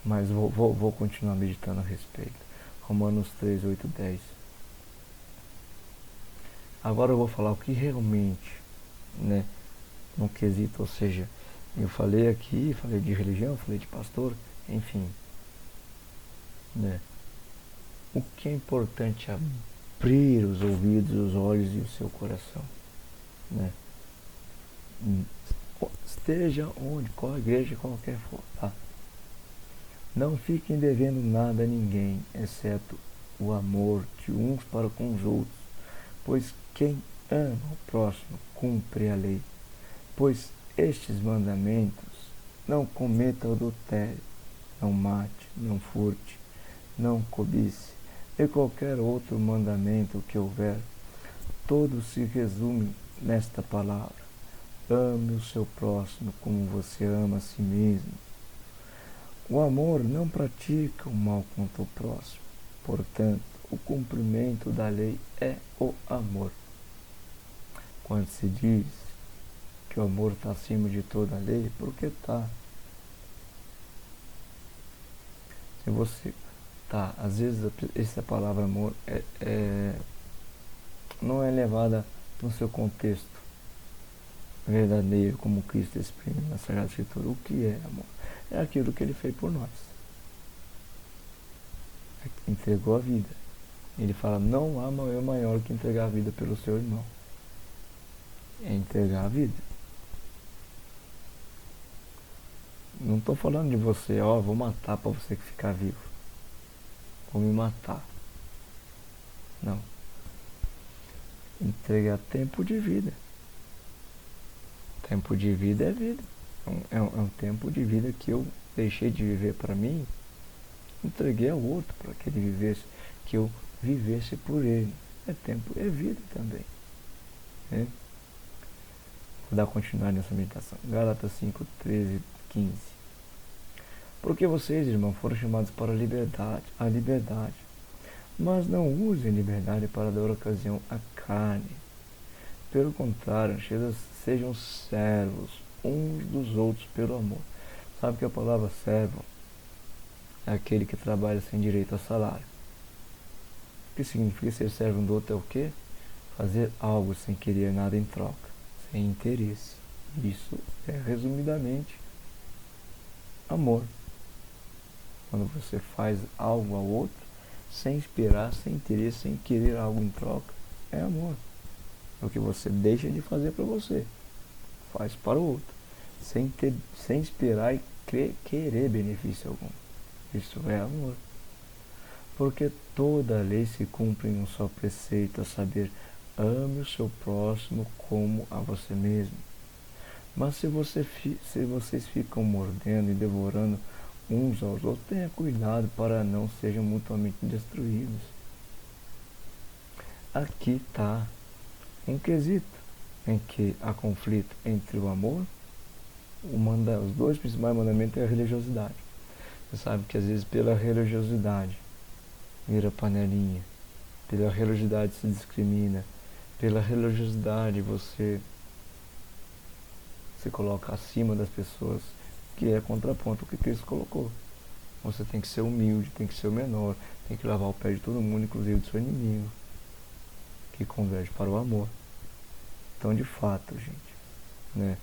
Mas vou continuar meditando a respeito. Romanos 3, 8, 10. Agora eu vou falar o que realmente, né, no quesito, ou seja, eu falei aqui, falei de religião, falei de pastor, enfim, né? O que é importante é abrir os ouvidos, os olhos e o seu coração, né? Esteja onde, qual igreja qualquer for, tá? Não fiquem devendo nada a ninguém, exceto o amor de uns para com os outros, pois quem ama o próximo cumpre a lei. Pois estes mandamentos: não cometa adultério, não mate, não furte, não cobice, e qualquer outro mandamento que houver, todos se resumem nesta palavra: ame o seu próximo como você ama a si mesmo. O amor não pratica o mal contra o próximo. Portanto, o cumprimento da lei é o amor. Quando se diz que o amor está acima de toda a lei, porque está. Se você tá, às vezes essa palavra amor não é levada no seu contexto verdadeiro, como Cristo exprime na Sagrada Escritura. O que é amor? É aquilo que ele fez por nós. Entregou a vida. Ele fala: não há amor maior que entregar a vida pelo seu irmão. É entregar a vida. Não estou falando de você, ó, vou matar para você ficar vivo. Vou me matar. Não. Entregar tempo de vida. Tempo de vida é vida. É um tempo de vida que eu deixei de viver para mim, entreguei ao outro para que ele vivesse, que eu vivesse por ele. É tempo, é vida também. Né? Vou dar continuidade nessa meditação. Gálatas 5, 13, 15. Porque vocês, irmãos, foram chamados para a liberdade. Mas não usem liberdade para dar ocasião à carne. Pelo contrário, sejam servos uns dos outros pelo amor. Sabe que a palavra servo é aquele que trabalha sem direito a salário. O que significa ser servo um do outro é o quê? Fazer algo sem querer nada em troca, sem interesse. Isso é, resumidamente, amor. Quando você faz algo ao outro, sem esperar, sem interesse, sem querer algo em troca, é amor. É o que você deixa de fazer para você, faz para o outro, sem esperar e querer benefício algum. Isso é amor. Porque toda a lei se cumpre em um só preceito, a saber, ame o seu próximo como a você mesmo. Mas se vocês ficam mordendo e devorando uns aos outros, tenha cuidado para não sejam mutuamente destruídos. Aqui está um quesito em que há conflito entre o amor, os dois principais mandamentos é a religiosidade. Você sabe que às vezes pela religiosidade vira panelinha, pela religiosidade se discrimina, pela religiosidade você se coloca acima das pessoas, que é contraponto ao que Cristo colocou. Você tem que ser humilde, tem que ser o menor, tem que lavar o pé de todo mundo, inclusive do seu inimigo, que converge para o amor. Então, de fato, gente, né?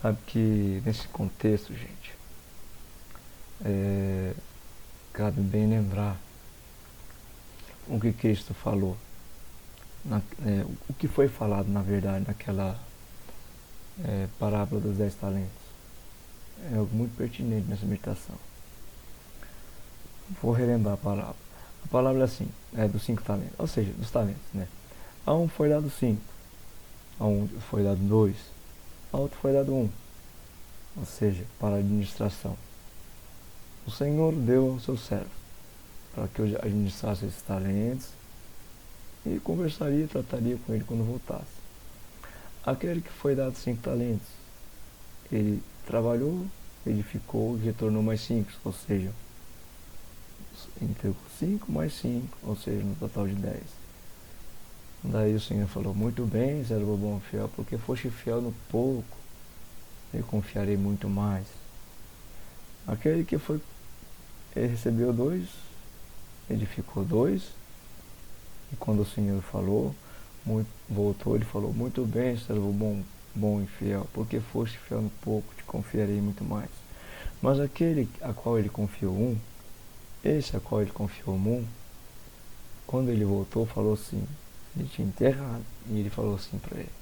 Sabe que nesse contexto, gente, cabe bem lembrar o que Cristo falou, o que foi falado, na verdade, naquela parábola dos 10 talentos. É algo muito pertinente nessa meditação. Vou relembrar a palavra. A palavra é assim, é dos 5 talentos, ou seja, dos talentos, né? A um foi dado 5, a um foi dado 2, a outro foi dado 1, ou seja, para a administração. O Senhor deu ao seu servo, para que eu administrasse esses talentos e conversaria e trataria com ele quando voltasse. Aquele que foi dado 5 talentos, ele trabalhou, edificou e retornou mais 5, ou seja, entregou 5 mais 5, ou seja, no total de 10. Daí o Senhor falou: muito bem, servo bom e fiel, porque foste fiel no pouco, eu confiarei muito mais. Aquele que ele recebeu 2, edificou 2, e quando o Senhor falou, voltou, ele falou: muito bem, servo bom e fiel, porque foste fiel no pouco, te confiarei muito mais. Mas aquele a qual ele confiou 1, esse a qual ele confiou 1, quando ele voltou, falou assim, ele tinha enterrado, e ele falou assim para ele: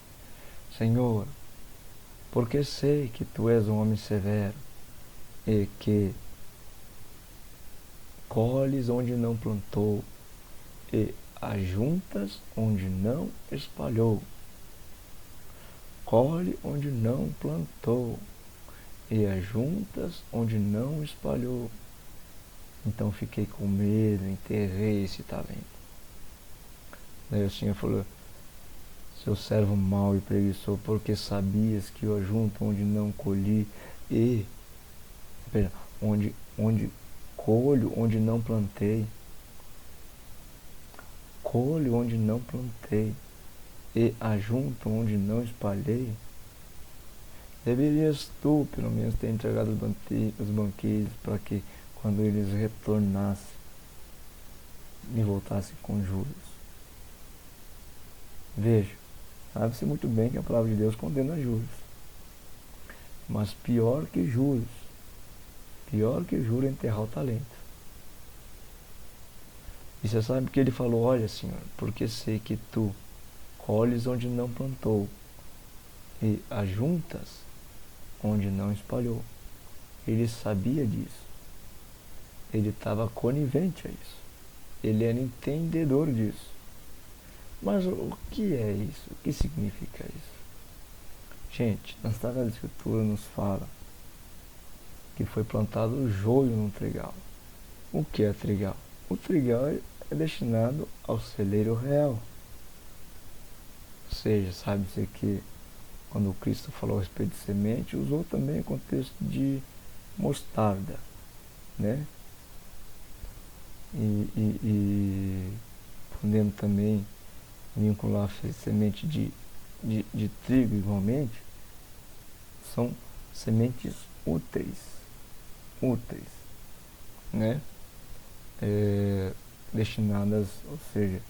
Senhor, porque sei que tu és um homem severo, e que colhes onde não plantou, e ajuntas onde não espalhou. Colhe onde não plantou, e ajuntas onde não espalhou. Então fiquei com medo, enterrei esse talento. Daí o Senhor falou: seu servo mau e preguiçoso, porque sabias que eu ajunto onde não colhi e onde colho onde não plantei. Colho onde não plantei e ajunto onde não espalhei. Deverias tu, pelo menos, ter entregado os banquetes para que, quando eles retornassem, me voltassem com juros. Veja, sabe-se muito bem que a palavra de Deus condena juros. Mas pior que juros é enterrar o talento. E você sabe que ele falou: olha, Senhor, porque sei que tu colhes onde não plantou e ajuntas onde não espalhou. Ele sabia disso. Ele estava conivente a isso. Ele era entendedor disso. Mas o que é isso? O que significa isso? Gente, na Sagrada Escritura nos fala que foi plantado o joio no trigal. O que é trigal? O trigal é destinado ao celeiro real. Ou seja, sabe-se que quando Cristo falou a respeito de semente, usou também o contexto de mostarda, né? E podemos também vincular a semente de trigo igualmente. São sementes úteis, né? Destinadas, ou seja,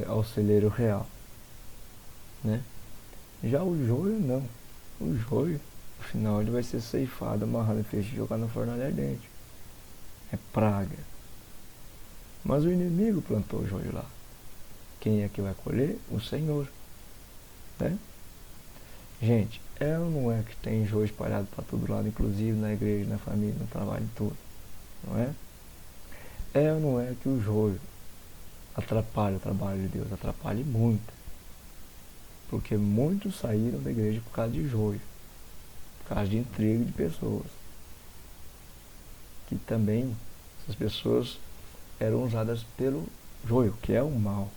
ao celeiro real, né? Já o joio não. O joio, no final, ele vai ser ceifado, amarrado em feixe e jogado na fornalha ardente. É praga. Mas o inimigo plantou o joio lá. Quem é que vai colher? O Senhor, né? Gente, é ou não é que tem joio espalhado para todo lado, inclusive na igreja, na família, no trabalho, tudo, não é? É ou não é que o joio atrapalha o trabalho de Deus? Atrapalha muito. Porque muitos saíram da igreja por causa de joio, por causa de intriga de pessoas. Que também, essas pessoas eram usadas pelo joio, que é o mal,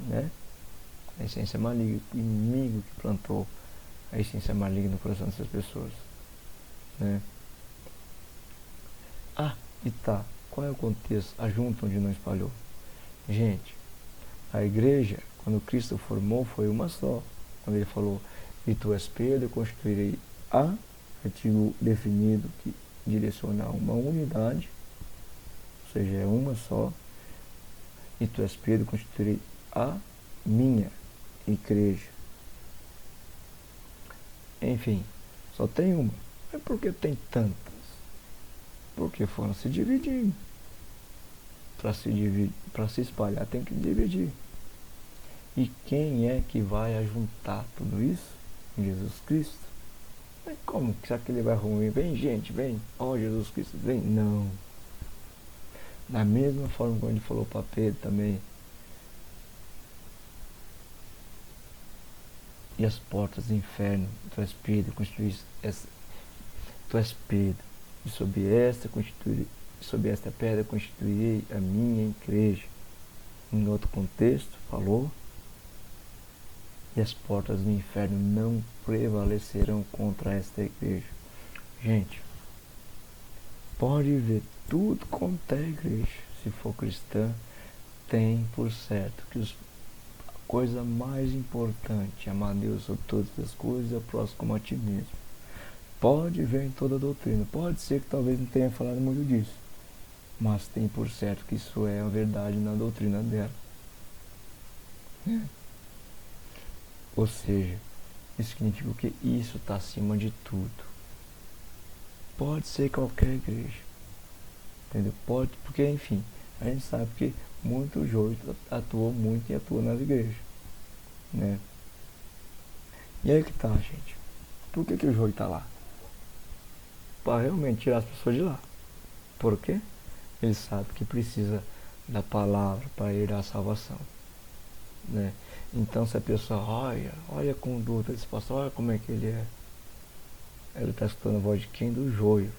né? A essência maligna, o inimigo que plantou a essência maligna no coração dessas pessoas, né? E tá, qual é o contexto? Ajunta onde não espalhou. Gente, a igreja, quando Cristo formou, foi uma só. Quando ele falou: e tu és Pedro, eu constituirei a, artigo definido que direciona a uma unidade, ou seja, é uma só. E tu és Pedro, constituirei a minha igreja. Enfim, só tem uma. Mas por que tem tantas? Porque foram se dividindo. Para se espalhar tem que dividir. E quem é que vai ajuntar tudo isso? Jesus Cristo. Mas como? Será que ele vai ruim? Vem gente, vem. Ó, Jesus Cristo, vem. Não. Da mesma forma como ele falou para Pedro também. E as portas do inferno, tu és Pedro, tu és Pedro. E sob esta pedra constituirei a minha igreja. Em outro contexto, falou. E as portas do inferno não prevalecerão contra esta igreja. Gente, pode ver tudo quanto é igreja, se for cristã, tem por certo que a coisa mais importante é amar a Deus sobre todas as coisas e ao próximo como a ti mesmo. Pode ver em toda a doutrina, pode ser que talvez não tenha falado muito disso, mas tem por certo que isso é a verdade na doutrina dela. Ou seja, isso significa que isso está acima de tudo. Pode ser qualquer igreja, entendeu? Pode, porque enfim, a gente sabe que muito joio atuou muito e atua nas igrejas, né? E aí que tá, gente. Por que o joio tá lá? Para realmente tirar as pessoas de lá. Por quê? Ele sabe que precisa da palavra para ir à salvação, né? Então se a pessoa olha a conduta desse pastor, olha como é que ele é. Ela está escutando a voz de quem? Do joio.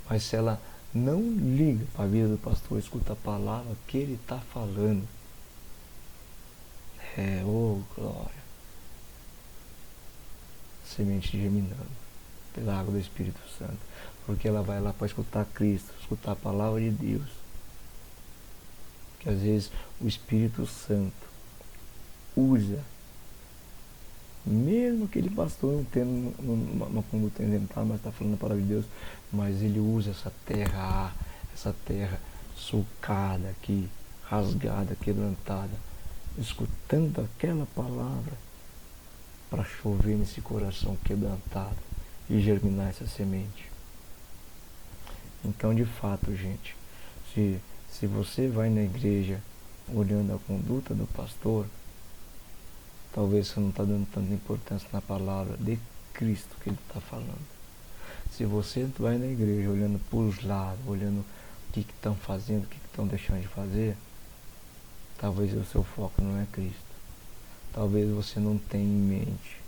Mas se ela não liga para a vida do pastor, escuta a palavra que ele está falando, glória. Semente germinando pela água do Espírito Santo. Porque ela vai lá para escutar Cristo, escutar a palavra de Deus. Que às vezes o Espírito Santo usa, mesmo aquele pastor não tendo uma conduta exemplar, mas está falando a palavra de Deus, mas ele usa essa terra sulcada aqui, rasgada, quebrantada, escutando aquela palavra para chover nesse coração quebrantado e germinar essa semente. Então, de fato, gente, se você vai na igreja olhando a conduta do pastor, talvez você não está dando tanta importância na palavra de Cristo que ele está falando. Se você vai na igreja olhando por os lados, olhando o que estão fazendo, o que estão deixando de fazer, talvez o seu foco não é Cristo. Talvez você não tenha em mente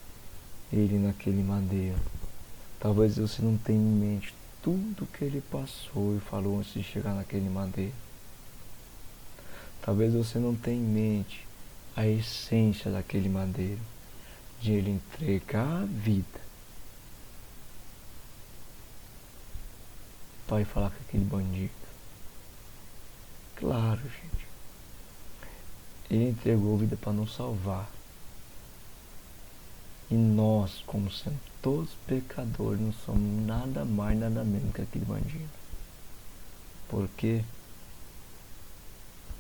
ele naquele madeiro. Talvez você não tenha em mente tudo que ele passou e falou antes de chegar naquele madeiro. Talvez você não tenha em mente a essência daquele madeiro, de ele entregar a vida para ir falar com aquele bandido. Claro, gente, ele entregou a vida para nos salvar. E nós, como sendo todos pecadores, não somos nada mais, nada menos que aquele bandido. Porque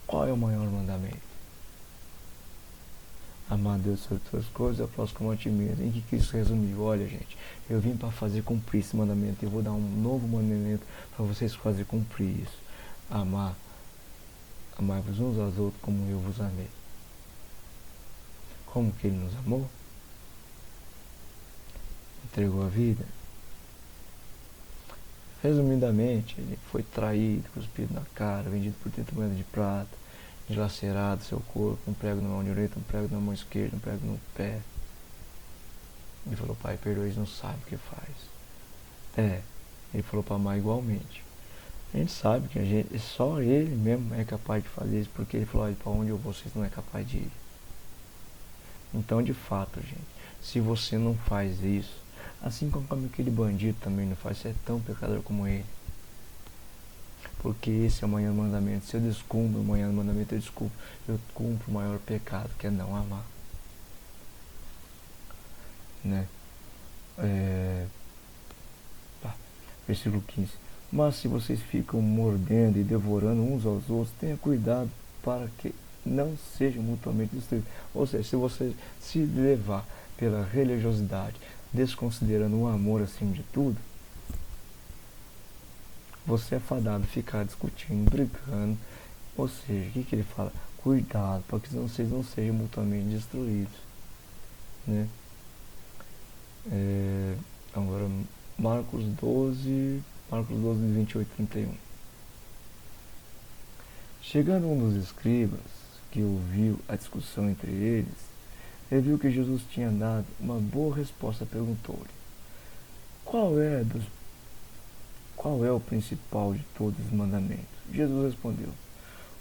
qual é o maior mandamento? Amar a Deus sobre todas as coisas, ao próximo como a ti mesmo. Em que Cristo resumiu? Olha, gente, eu vim para fazer cumprir esse mandamento. Eu vou dar um novo mandamento para vocês fazer cumprir isso. Amai-vos uns aos outros como eu vos amei. Como que ele nos amou? Entregou a vida. Resumidamente, ele foi traído, cuspido na cara, vendido por 30 moedas de prata, dilacerado seu corpo, um prego na mão direita, um prego na mão esquerda, um prego no pé. Ele falou: Pai, perdoa, eles não sabem o que faz. Ele falou para amar igualmente. A gente sabe que só ele mesmo é capaz de fazer isso, porque ele falou: para onde eu vou, vocês não é capaz de ir. Então, de fato, gente, se você não faz isso, assim como aquele bandido também não faz, você é tão pecador como ele. Porque esse é o maior mandamento. Se eu descumpro o maior mandamento, eu cumpro o maior pecado, que é não amar. Né? Versículo 15. Mas se vocês ficam mordendo e devorando uns aos outros, tenha cuidado para que não sejam mutuamente destruídos. Ou seja, se você se levar pela religiosidade, desconsiderando o amor acima de tudo, você é fadado a ficar discutindo, brigando. Ou seja, o que ele fala? Cuidado, para que vocês não sejam mutuamente destruídos, né? Agora, Marcos 12, 28 e 31. Chegando um dos escribas, que ouviu a discussão entre eles, ele viu que Jesus tinha dado uma boa resposta, perguntou-lhe: Qual é o principal de todos os mandamentos? Jesus respondeu: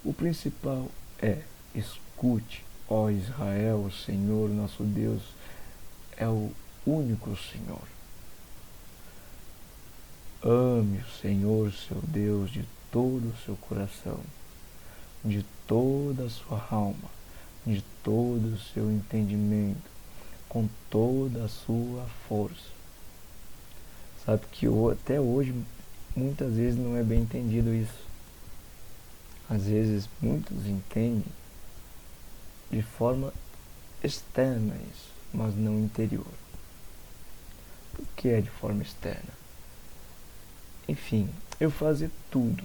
O principal é: escute, ó Israel, o Senhor nosso Deus é o único Senhor. Ame o Senhor, seu Deus, de todo o seu coração, de toda a sua alma, de todo o seu entendimento, com toda a sua força. Sabe que até hoje, muitas vezes não é bem entendido isso. Às vezes, muitos entendem de forma externa isso, mas não interior. O que é de forma externa? Enfim, eu fazer tudo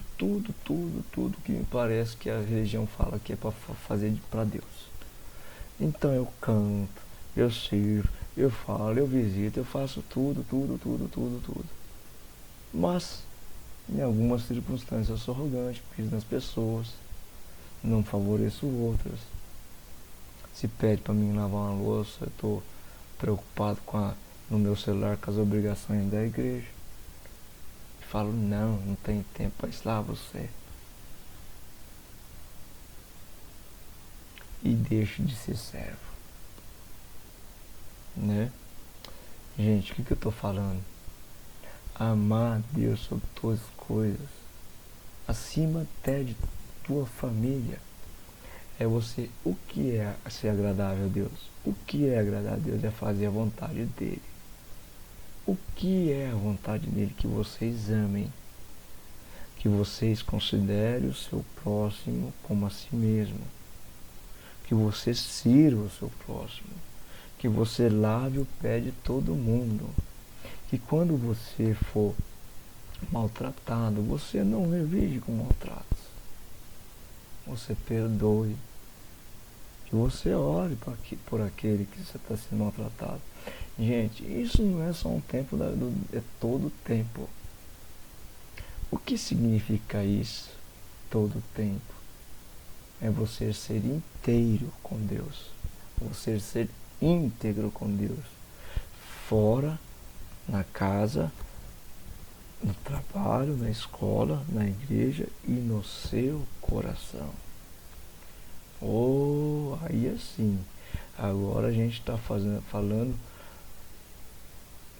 que me parece que a religião fala que é para fazer para Deus. Então eu canto, eu sirvo, eu falo, eu visito, eu faço tudo. Mas, em algumas circunstâncias, eu sou arrogante, piso nas pessoas, não favoreço outras. Se pede para mim lavar uma louça, eu estou preocupado no meu celular com as obrigações da igreja. Falo, não tem tempo para isso lá, você. E deixo de ser servo. Né? Gente, o que eu estou falando? Amar a Deus sobre todas as coisas, acima até de tua família, é você. O que é ser agradável a Deus? O que é agradar a Deus? É fazer a vontade dele. O que é a vontade dele? Que vocês amem, que vocês considerem o seu próximo como a si mesmo, que você sirva o seu próximo, que você lave o pé de todo mundo, que quando você for maltratado, você não reveja com maltratos, você perdoe, que você ore por aquele que você está sendo maltratado. Gente, isso não é só um tempo, é todo o tempo. O que significa isso? Todo o tempo. É você ser inteiro com Deus. Você ser íntegro com Deus. Fora, na casa, no trabalho, na escola, na igreja e no seu coração. Aí assim. Agora a gente está falando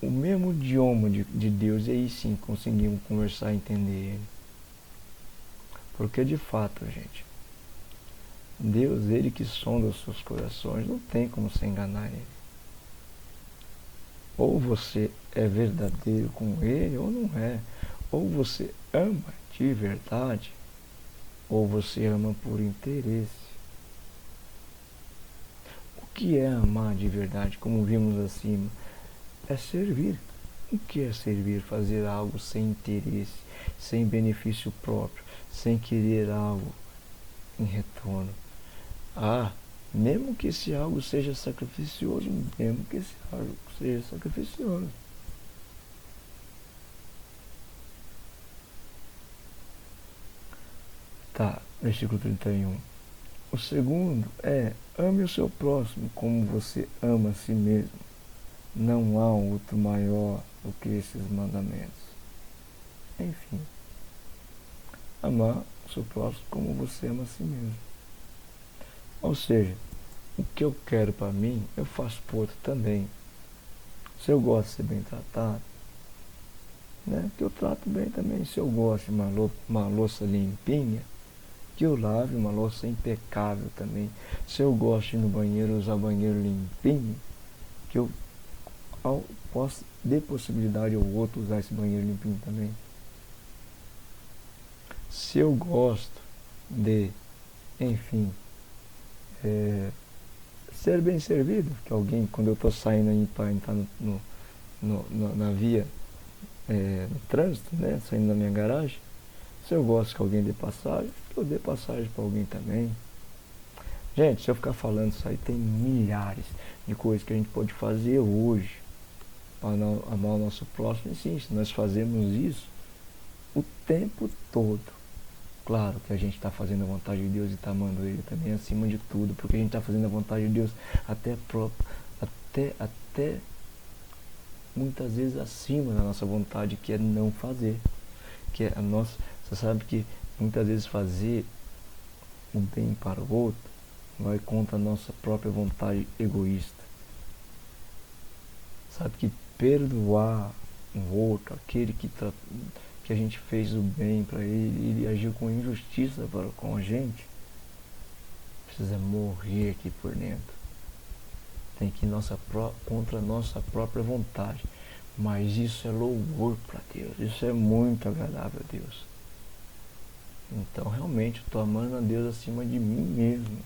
o mesmo idioma de Deus, e aí sim conseguimos conversar e entender ele. Porque de fato, gente, Deus, ele que sonda os seus corações, não tem como se enganar ele. Ou você é verdadeiro com ele, ou não é. Ou você ama de verdade, ou você ama por interesse. O que é amar de verdade, como vimos acima? É servir. O que é servir? Fazer algo sem interesse, sem benefício próprio, sem querer algo em retorno. Mesmo que esse algo seja sacrificioso, Tá, versículo 31. O segundo é: ame o seu próximo como você ama a si mesmo. Não há outro maior do que esses mandamentos. Enfim, amar o seu próximo como você ama a si mesmo. Ou seja, o que eu quero para mim, eu faço para o outro também. Se eu gosto de ser bem tratado, né, que eu trato bem também. Se eu gosto de uma louça limpinha, que eu lave uma louça impecável também. Se eu gosto de ir no banheiro, usar banheiro limpinho, que eu posso dar possibilidade ao outro usar esse banheiro limpinho também. Se eu gosto de, enfim, ser bem servido, que alguém, quando eu estou saindo aí para entrar na via, no trânsito, né, saindo da minha garagem, se eu gosto que alguém dê passagem, eu dê passagem para alguém também. Gente, se eu ficar falando isso aí, tem milhares de coisas que a gente pode fazer hoje para amar o nosso próximo. E sim, se nós fazemos isso o tempo todo, claro que a gente está fazendo a vontade de Deus e está amando Ele também acima de tudo, porque a gente está fazendo a vontade de Deus até muitas vezes acima da nossa vontade, que é não fazer, que é a nossa. Você sabe que muitas vezes fazer o bem para o outro vai contra a nossa própria vontade egoísta. Sabe que perdoar um outro, aquele que a gente fez o bem para ele agiu com injustiça com a gente, precisa morrer aqui por dentro. Tem que ir contra a nossa própria vontade. Mas isso é louvor para Deus, isso é muito agradável a Deus. Então realmente eu estou amando a Deus acima de mim mesmo.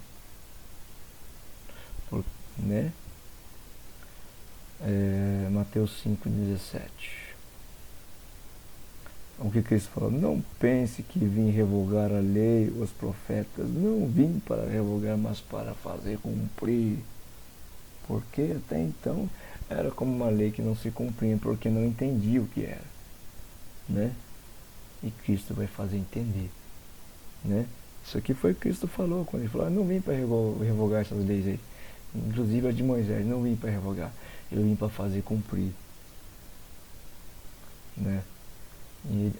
Né? Mateus 5,17. O que Cristo falou? Não pense que vim revogar a lei, os profetas. Não vim para revogar, mas para fazer cumprir. Porque até então era como uma lei que não se cumpria, porque não entendia o que era, né? E Cristo vai fazer entender, né? Isso aqui foi o que Cristo falou, quando ele falou, não vim para revogar essas leis aí, inclusive a de Moisés, não vim para revogar, eu vim para fazer cumprir, né? E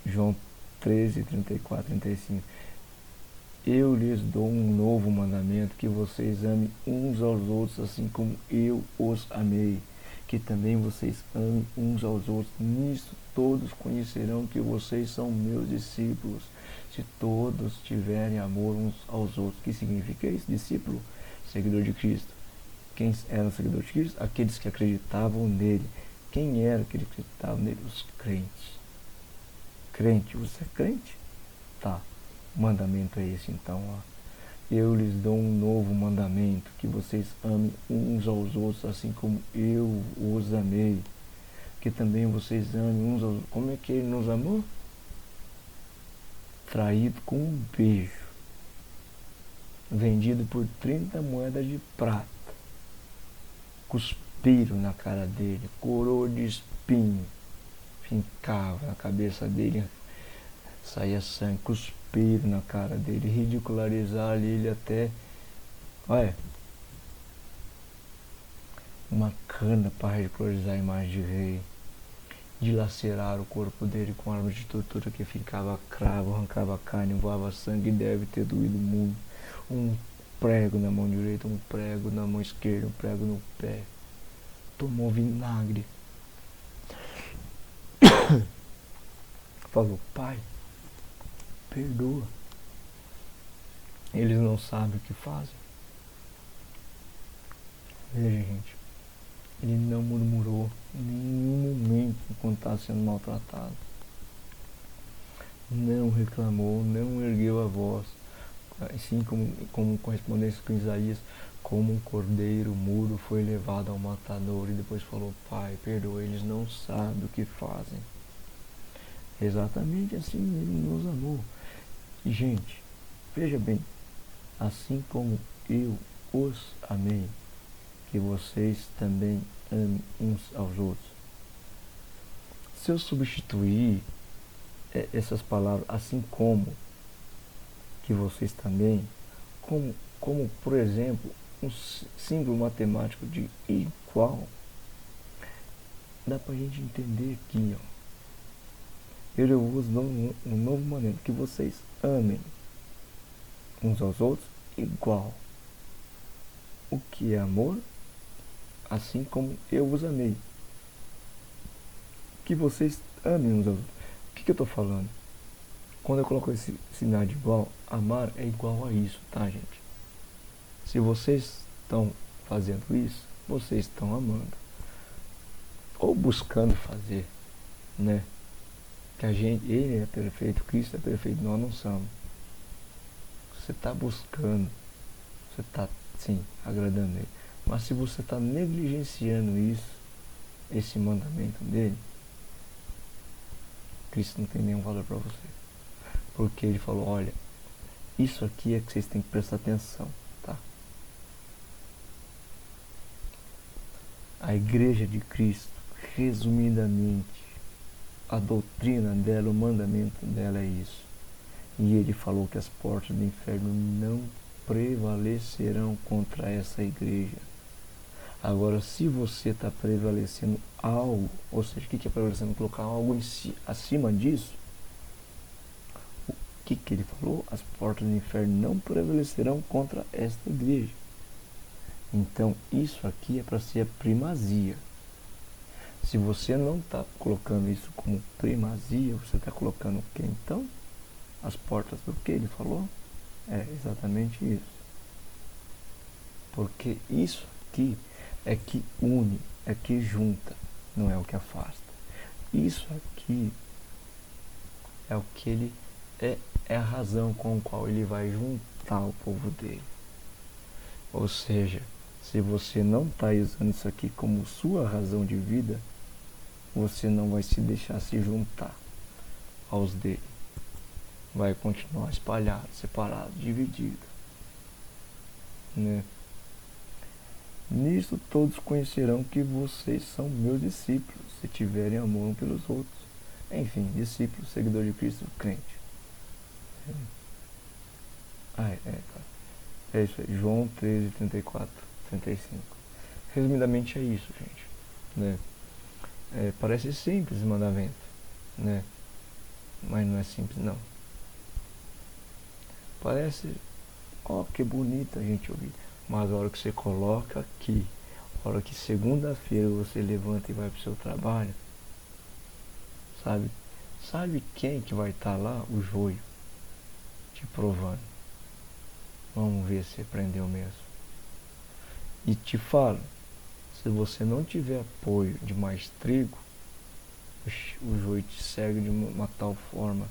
João 13, 34, 35. Eu lhes dou um novo mandamento, que vocês amem uns aos outros, assim como eu os amei. Que também vocês amem uns aos outros. Nisso todos conhecerão que vocês são meus discípulos, se todos tiverem amor uns aos outros. O que significa isso? Discípulo, seguidor de Cristo. Quem era o seguidor de Cristo? Aqueles que acreditavam nele. Quem era aquele que acreditava nele? Os crentes. Crente, você é crente? Tá. O mandamento é esse então, eu lhes dou um novo mandamento, que vocês amem uns aos outros, assim como eu os amei, que também vocês amem uns aos outros. Como é que ele nos amou? Traído com um beijo, vendido por 30 moedas de prata, cuspiram na cara dele, coroa de espinho fincava na cabeça dele, saía sangue, cuspiram na cara dele, ridicularizaram ele até, olha, uma cana para ridicularizar a imagem de rei, dilaceraram o corpo dele com armas de tortura que ficava cravo, arrancava carne, voava sangue, deve ter doído muito, um prego na mão direita, um prego na mão esquerda, um prego no pé, tomou vinagre, falou, Pai, perdoa. Eles não sabem o que fazem. Veja, gente, ele não murmurou em nenhum momento enquanto estava sendo maltratado. Não reclamou, não ergueu a voz, assim como correspondência com Isaías, como um cordeiro mudo foi levado ao matador, e depois falou, Pai, perdoa, eles não sabem o que fazem. Exatamente assim ele nos amou. E, gente, veja bem, assim como eu os amei, que vocês também amem uns aos outros. Se eu substituir essas palavras, assim como, que vocês também, como por exemplo, um símbolo matemático de igual, dá pra gente entender aqui, ó. Eu vos dou um novo mandamento, que vocês amem uns aos outros igual. O que é amor? Assim como eu vos amei. Que vocês amem uns aos outros. O que eu estou falando? Quando eu coloco esse sinal de igual, amar é igual a isso, tá, gente? Se vocês estão fazendo isso, vocês estão amando. Ou buscando fazer, né? Que ele é perfeito, Cristo é perfeito, nós não somos. Você está buscando você está, sim, agradando ele. Mas se você está negligenciando isso, esse mandamento dele, Cristo não tem nenhum valor para você. Porque ele falou, olha, isso aqui é que vocês têm que prestar atenção, tá? A igreja de Cristo, resumidamente, a doutrina dela, o mandamento dela é isso. E ele falou que as portas do inferno não prevalecerão contra essa igreja. Agora, se você está prevalecendo algo, ou seja, o que é prevalecendo? Colocar algo acima disso, o que ele falou? As portas do inferno não prevalecerão contra esta igreja. Então, isso aqui é para ser a primazia. Se você não está colocando isso como primazia, você está colocando o que então? As portas do que ele falou? É exatamente isso. Porque isso aqui é que une, é que junta, não é o que afasta. Isso aqui é o que ele é a razão com a qual ele vai juntar o povo dele. Ou seja, se você não está usando isso aqui como sua razão de vida, você não vai se deixar se juntar aos dele. Vai continuar espalhado, separado, dividido. Né? Nisso todos conhecerão que vocês são meus discípulos, se tiverem amor um pelos outros. Enfim, discípulo, seguidor de Cristo, crente. É isso aí, João 13, 34, 35. Resumidamente é isso, gente. Né? Parece simples esse mandamento, né? Mas não é simples não. Parece, que bonito a gente ouvir. Mas a hora que você coloca aqui, a hora que segunda-feira você levanta e vai para o seu trabalho, sabe quem que vai estar lá? O joio, te provando. Vamos ver se aprendeu mesmo. E te falo, se você não tiver apoio de mais trigo, o joio te segue de uma tal forma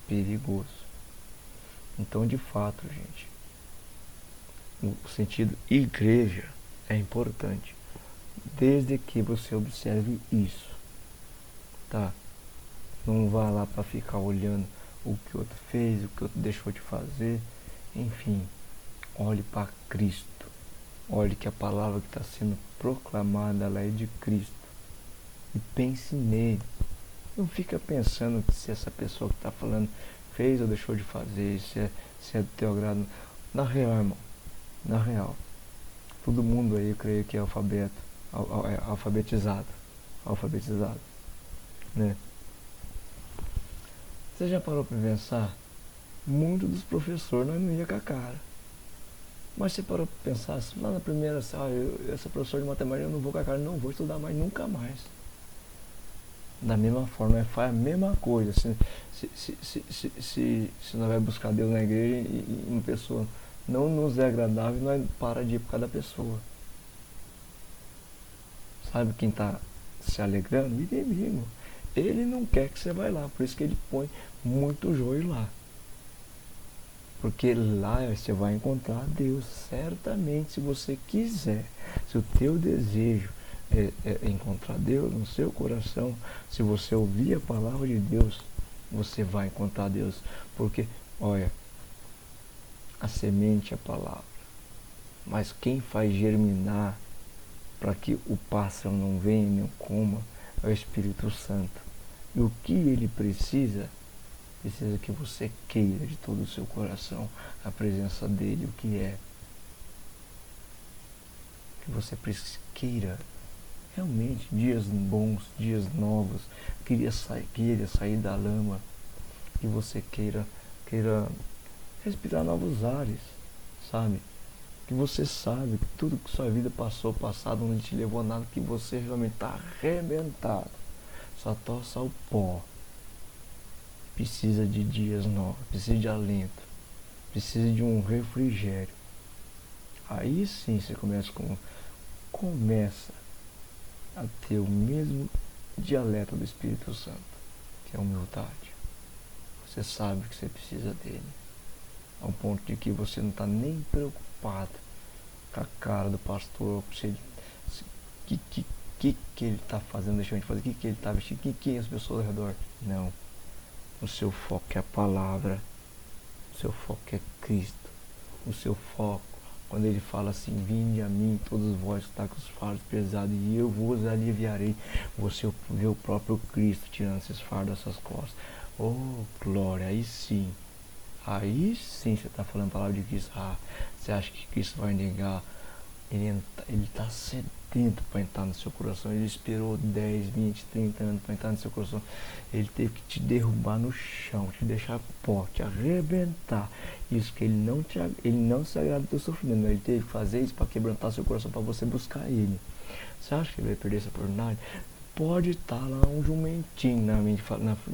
perigoso. Então, de fato, gente, o sentido igreja é importante, desde que você observe isso, tá? Não vá lá para ficar olhando o que o outro fez, o que o outro deixou de fazer, enfim, olhe para Cristo, olhe que a palavra que está sendo proclamada, ela é de Cristo, e pense nele. Não fica pensando que se essa pessoa que está falando fez ou deixou de fazer, se é do teu agrado. Na real, irmão, na real, todo mundo aí eu creio que é alfabetizado, né? Você já parou para pensar? Muitos dos professores nós não ia com a cara. Mas você parou para pensar, lá na primeira, essa professora de matemática eu não vou com a cara, não vou estudar mais, nunca mais. Da mesma forma, faz a mesma coisa. Se nós vamos buscar Deus na igreja e uma pessoa não nos é agradável, nós para de ir por causa da pessoa. Sabe quem está se alegrando? O inimigo. Ele não quer que você vá lá, por isso que ele põe muito joio lá. Porque lá você vai encontrar Deus, certamente, se você quiser. Se o teu desejo é encontrar Deus no seu coração, se você ouvir a palavra de Deus, você vai encontrar Deus. Porque, olha, a semente é a palavra. Mas quem faz germinar para que o pássaro não venha e não coma é o Espírito Santo. E o que ele precisa que você queira de todo o seu coração a presença dele, o que é. Que você queira realmente dias bons, dias novos, queira sair da lama, que você queira respirar novos ares, sabe? Que você sabe que tudo que sua vida passado não te levou a nada, que você realmente está arrebentado, só tossa o pó. Precisa de dias novos, precisa de alento, precisa de um refrigério. Aí sim você começa a ter o mesmo dialeto do Espírito Santo, que é a humildade. Você sabe que você precisa dele. ao ponto de que você não está nem preocupado com a cara do pastor, se ele, que ele está fazendo, deixando de fazer, que ele está vestindo, que as pessoas ao redor. Não. O seu foco é a palavra, o seu foco é Cristo, o seu foco, quando ele fala assim, vinde a mim, todos vós que está com os fardos pesados, e eu vos aliviarei, você vê o próprio Cristo tirando esses fardos dessas costas. Oh, glória, aí sim você está falando a palavra de Cristo. Você acha que Cristo vai negar? Ele está sedento para entrar no seu coração. Ele esperou 10, 20, 30 anos para entrar no seu coração. Ele teve que te derrubar no chão, te deixar pó, te arrebentar. Isso que ele não se agrada do teu sofrimento. Ele teve que fazer isso para quebrantar seu coração, para você buscar ele. Você acha que ele vai perder essa oportunidade? Pode estar lá um jumentinho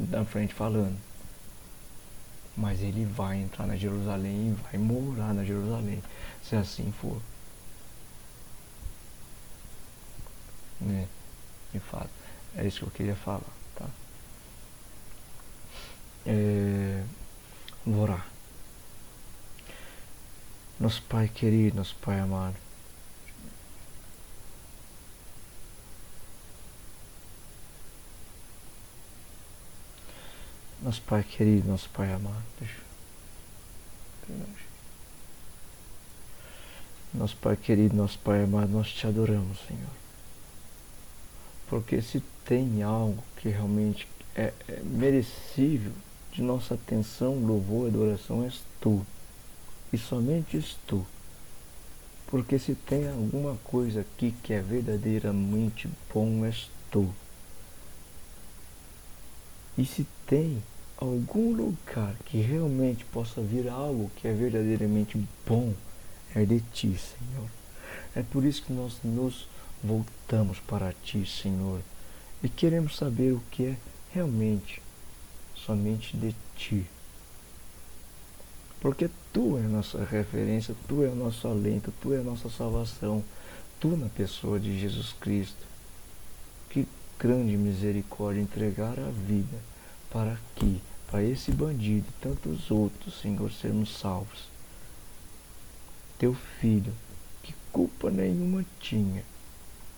na frente falando. Mas ele vai entrar na Jerusalém e vai morar na Jerusalém, se assim for. Né? De fato, é isso que eu queria falar, tá? Vou orar. Nosso Pai querido, nosso Pai amado, nosso Pai querido, nosso Pai amado, nosso Pai querido, nosso Pai amado, nós te adoramos, Senhor. Porque se tem algo que realmente é merecível de nossa atenção, louvor e adoração, és tu. E somente és tu. Porque se tem alguma coisa aqui que é verdadeiramente bom, és tu. E se tem algum lugar que realmente possa vir algo que é verdadeiramente bom, é de ti, Senhor. É por isso que nós nos voltamos para ti, Senhor, e queremos saber o que é realmente somente de ti. Porque tu é a nossa referência, tu é o nosso alento, tu é a nossa salvação, tu na pessoa de Jesus Cristo. Que grande misericórdia entregar a vida para esse bandido e tantos outros, Senhor, sermos salvos. Teu filho, que culpa nenhuma tinha,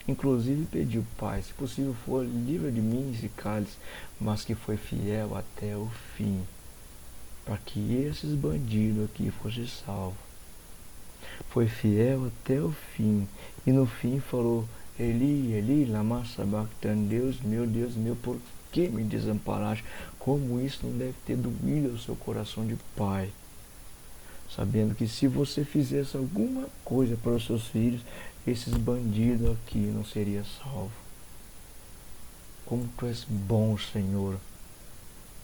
inclusive pediu, Pai, se possível for, livra de mim esse cálice, mas que foi fiel até o fim, para que esses bandidos aqui fossem salvos. Foi fiel até o fim, e no fim falou, Eli, Eli, lama sabachthani, Deus meu, por que me desamparaste? Como isso não deve ter doído ao seu coração de pai, sabendo que se você fizesse alguma coisa para os seus filhos, esses bandidos aqui não seriam salvos. Como tu és bom, Senhor,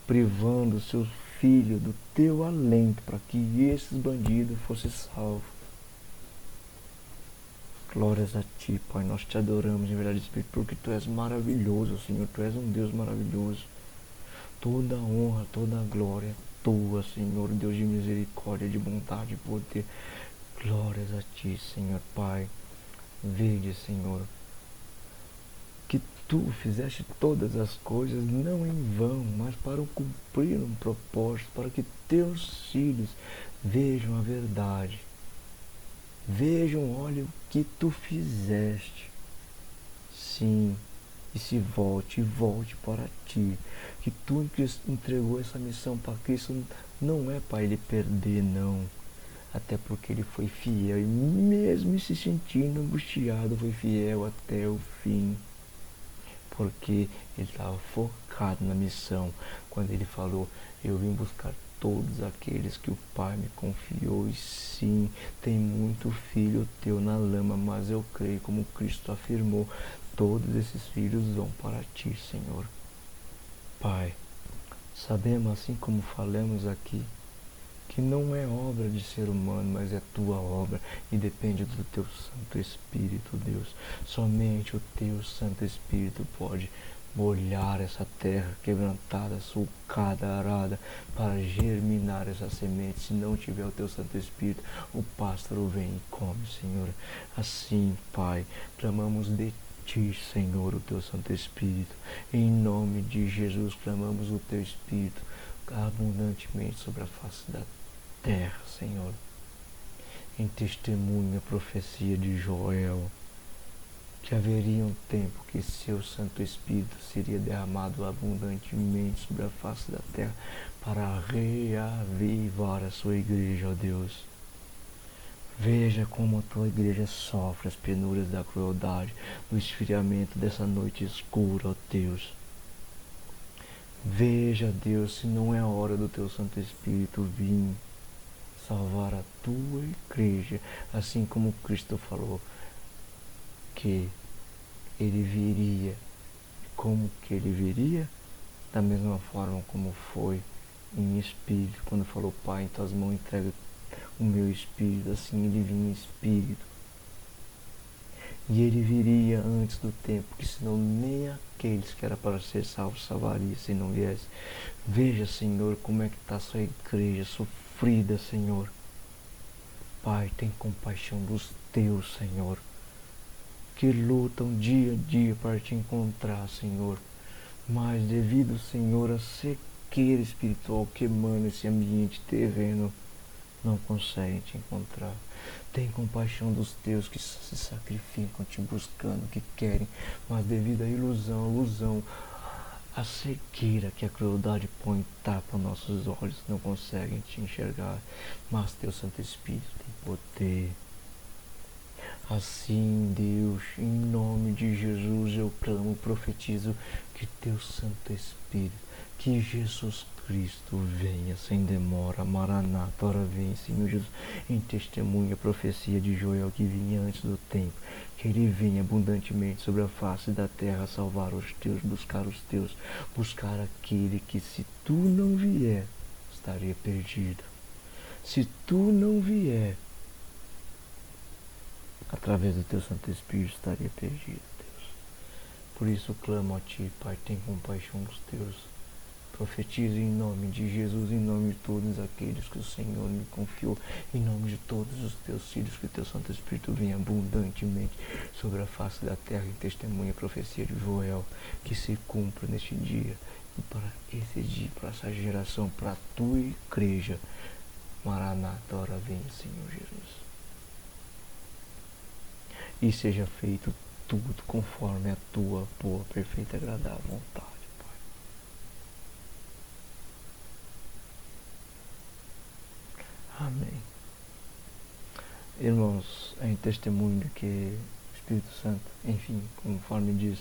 privando o seu filho do teu alento para que esses bandidos fossem salvos. Glórias a ti, Pai, nós te adoramos em verdade, Espírito, porque tu és maravilhoso, Senhor, tu és um Deus maravilhoso. Toda a honra, toda a glória é tua, Senhor, Deus de misericórdia, de bondade e poder. Glórias a ti, Senhor, Pai. Vede, Senhor, que tu fizeste todas as coisas não em vão, mas para cumprir um propósito, para que teus filhos vejam a verdade. Vejam, olha o que tu fizeste. Sim, e volte para ti. Que tu entregou essa missão para Cristo, não é para ele perder, não. Até porque ele foi fiel, e mesmo se sentindo angustiado, foi fiel até o fim. Porque ele estava focado na missão. Quando ele falou, eu vim buscar todos aqueles que o Pai me confiou, e sim, tem muito filho teu na lama, mas eu creio, como Cristo afirmou, todos esses filhos vão para ti, Senhor. Pai, sabemos, assim como falamos aqui, que não é obra de ser humano, mas é tua obra, e depende do teu Santo Espírito, Deus. Somente o teu Santo Espírito pode molhar essa terra quebrantada, sulcada, arada, para germinar essa semente. Se não tiver o teu Santo Espírito, o pássaro vem e come, Senhor. Assim, Pai, clamamos de ti, Senhor, o teu Santo Espírito. Em nome de Jesus, clamamos o teu Espírito abundantemente sobre a face da terra, Senhor, em testemunho a profecia de Joel, que haveria um tempo que seu Santo Espírito seria derramado abundantemente sobre a face da terra para reavivar a sua igreja, ó Deus. Veja como a tua igreja sofre as penúrias da crueldade, do esfriamento dessa noite escura, ó Deus. Veja, Deus, se não é a hora do teu Santo Espírito vir salvar a tua igreja, assim como Cristo falou que ele viria. Como que ele viria? Da mesma forma como foi em espírito, quando falou: Pai, em tuas mãos entrega o meu espírito, assim ele vinha em espírito. E ele viria antes do tempo, que senão nem aqueles que era para ser salvos salvaria se não viesse. Veja, Senhor, como é que está a sua igreja sofrida, Senhor. Pai, tem compaixão dos teus, Senhor, que lutam dia a dia para te encontrar, Senhor. Mas devido, Senhor, à sequeira espiritual que emana esse ambiente terreno, não conseguem te encontrar. Tem compaixão dos teus que se sacrificam te buscando, que querem, mas devido à ilusão, a sequeira que a crueldade põe tapa nossos olhos, não conseguem te enxergar. Mas teu Santo Espírito tem poder. Assim, Deus, em nome de Jesus, eu clamo, profetizo que teu Santo Espírito, que Jesus Cristo venha sem demora. Maranata, ora vem, Senhor Jesus, em testemunha a profecia de Joel que vinha antes do tempo, que ele venha abundantemente sobre a face da terra salvar os teus, buscar aquele que, se tu não vier, estaria perdido. Se tu não vier, através do teu Santo Espírito estaria perdido, Deus. Por isso clamo a ti, Pai, tem compaixão dos teus. Profetizo em nome de Jesus, em nome de todos aqueles que o Senhor me confiou, em nome de todos os teus filhos, que o teu Santo Espírito venha abundantemente sobre a face da terra, em testemunha a profecia de Joel, que se cumpra neste dia, e para esse dia, para essa geração, para a tua igreja. Maranata, ora vem, Senhor Jesus. E seja feito tudo conforme a tua boa, perfeita e agradável vontade, Pai. Amém. Irmãos, em testemunho de que o Espírito Santo, enfim, conforme diz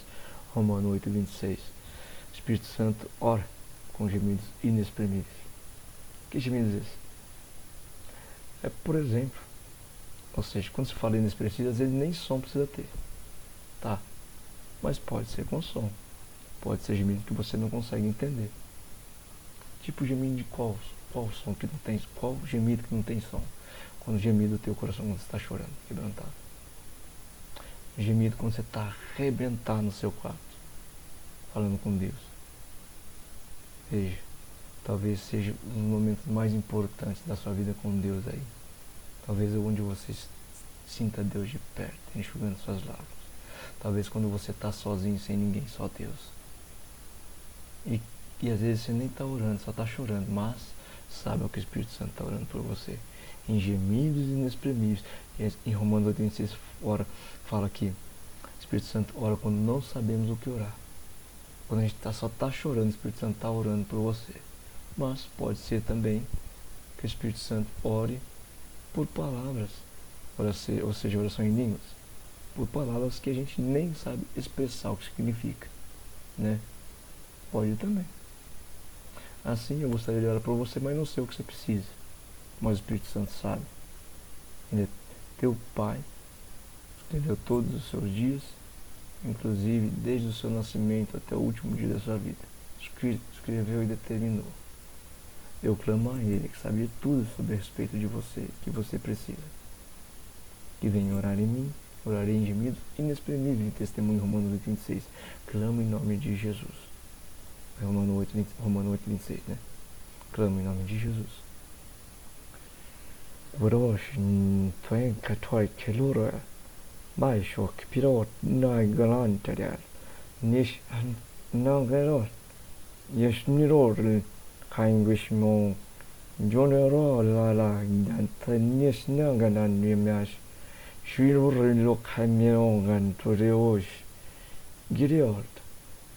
Romanos 8:26, o Espírito Santo ora com gemidos inexprimíveis. Que gemidos esses? É, por exemplo, ou seja, quando se fala inexpressivo, às vezes nem som precisa ter, tá? Mas pode ser com som. Pode ser gemido que você não consegue entender. Tipo gemido de qual som que não tem, qual gemido que não tem som? Quando gemido do teu coração quando você está chorando, quebrantado. Gemido quando você está arrebentado no seu quarto, falando com Deus. Veja, talvez seja um dos momentos mais importantes da sua vida com Deus aí. Talvez onde você sinta Deus de perto, enxugando suas lágrimas. Talvez quando você está sozinho, sem ninguém, só Deus. E às vezes você nem está orando, só está chorando, mas sabe o que o Espírito Santo está orando por você. Em gemidos inexprimíveis. Em Romanos 8:26 fala que o Espírito Santo ora quando não sabemos o que orar. Quando a gente só está chorando, o Espírito Santo está orando por você. Mas pode ser também que o Espírito Santo ore por palavras, ou seja, oração em línguas, por palavras que a gente nem sabe expressar o que significa, né? Pode também. Assim, eu gostaria de orar por você, mas não sei o que você precisa. Mas o Espírito Santo sabe. Ele é teu Pai, entendeu? Todos os seus dias, inclusive desde o seu nascimento até o último dia da sua vida. Escreveu e determinou. Eu clamo a Ele, que sabia tudo sobre a respeito de você, que você precisa. Que venha orar em mim, orarei em gemidos inexprimíveis, em testemunho Romanos 8:26. Clamo em nome de Jesus. Romanos 8:26, né? Clamo em nome de Jesus. Vorosh, Twain Katoy Kelura, Baishok, Pirot, Nagalan Tarial, Nish Nagarot, Yasmiror, Kain Wishmo, Jonero la Dantanias Nanganan Nimash, Shiro Camiongan to the Osh, Gideon,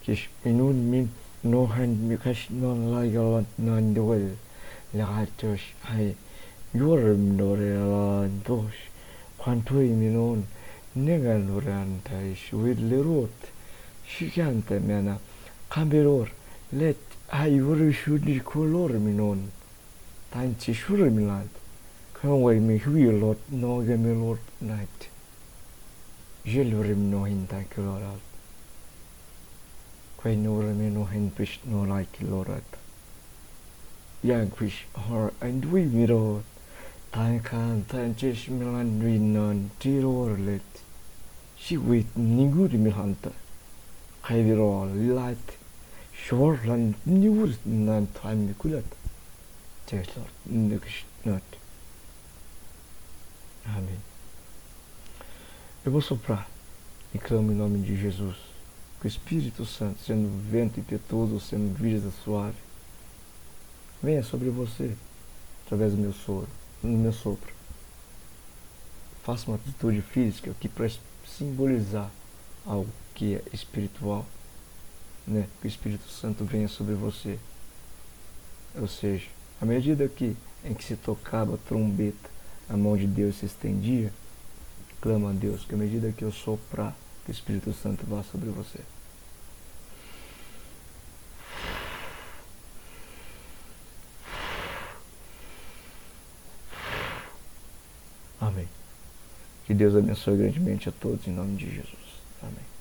Kish Minun Min, no hand Mikash non like a lot non the well, Lagatosh, I, Yorum Dore Dosh, Quantui Minon, Negalurantish, with Lerot, Shigante Mena, Cambiror, let I should color Minon. Tanti sure Milan, come away me lot no game lord night. Jelverim no hin thank Lord. Quay no remain no hin fish no like Lord. Young fish her and we mirror. Tankan tanches Milan rinon tiro let. She wait nigur milhunter. Kavirol light. Short land news nan time kulat. Lord, not. Amém. Eu vou soprar e clamo em nome de Jesus, que o Espírito Santo, sendo vento impetuoso, sendo brisa suave, venha sobre você, através do meu sopro. Faça uma atitude física que para simbolizar algo que é espiritual, né? Que o Espírito Santo venha sobre você. Ou seja, à medida em que se tocava a trombeta, a mão de Deus se estendia, clama a Deus que à medida que eu soprar, que o Espírito Santo vá sobre você. Amém. Que Deus abençoe grandemente a todos em nome de Jesus. Amém.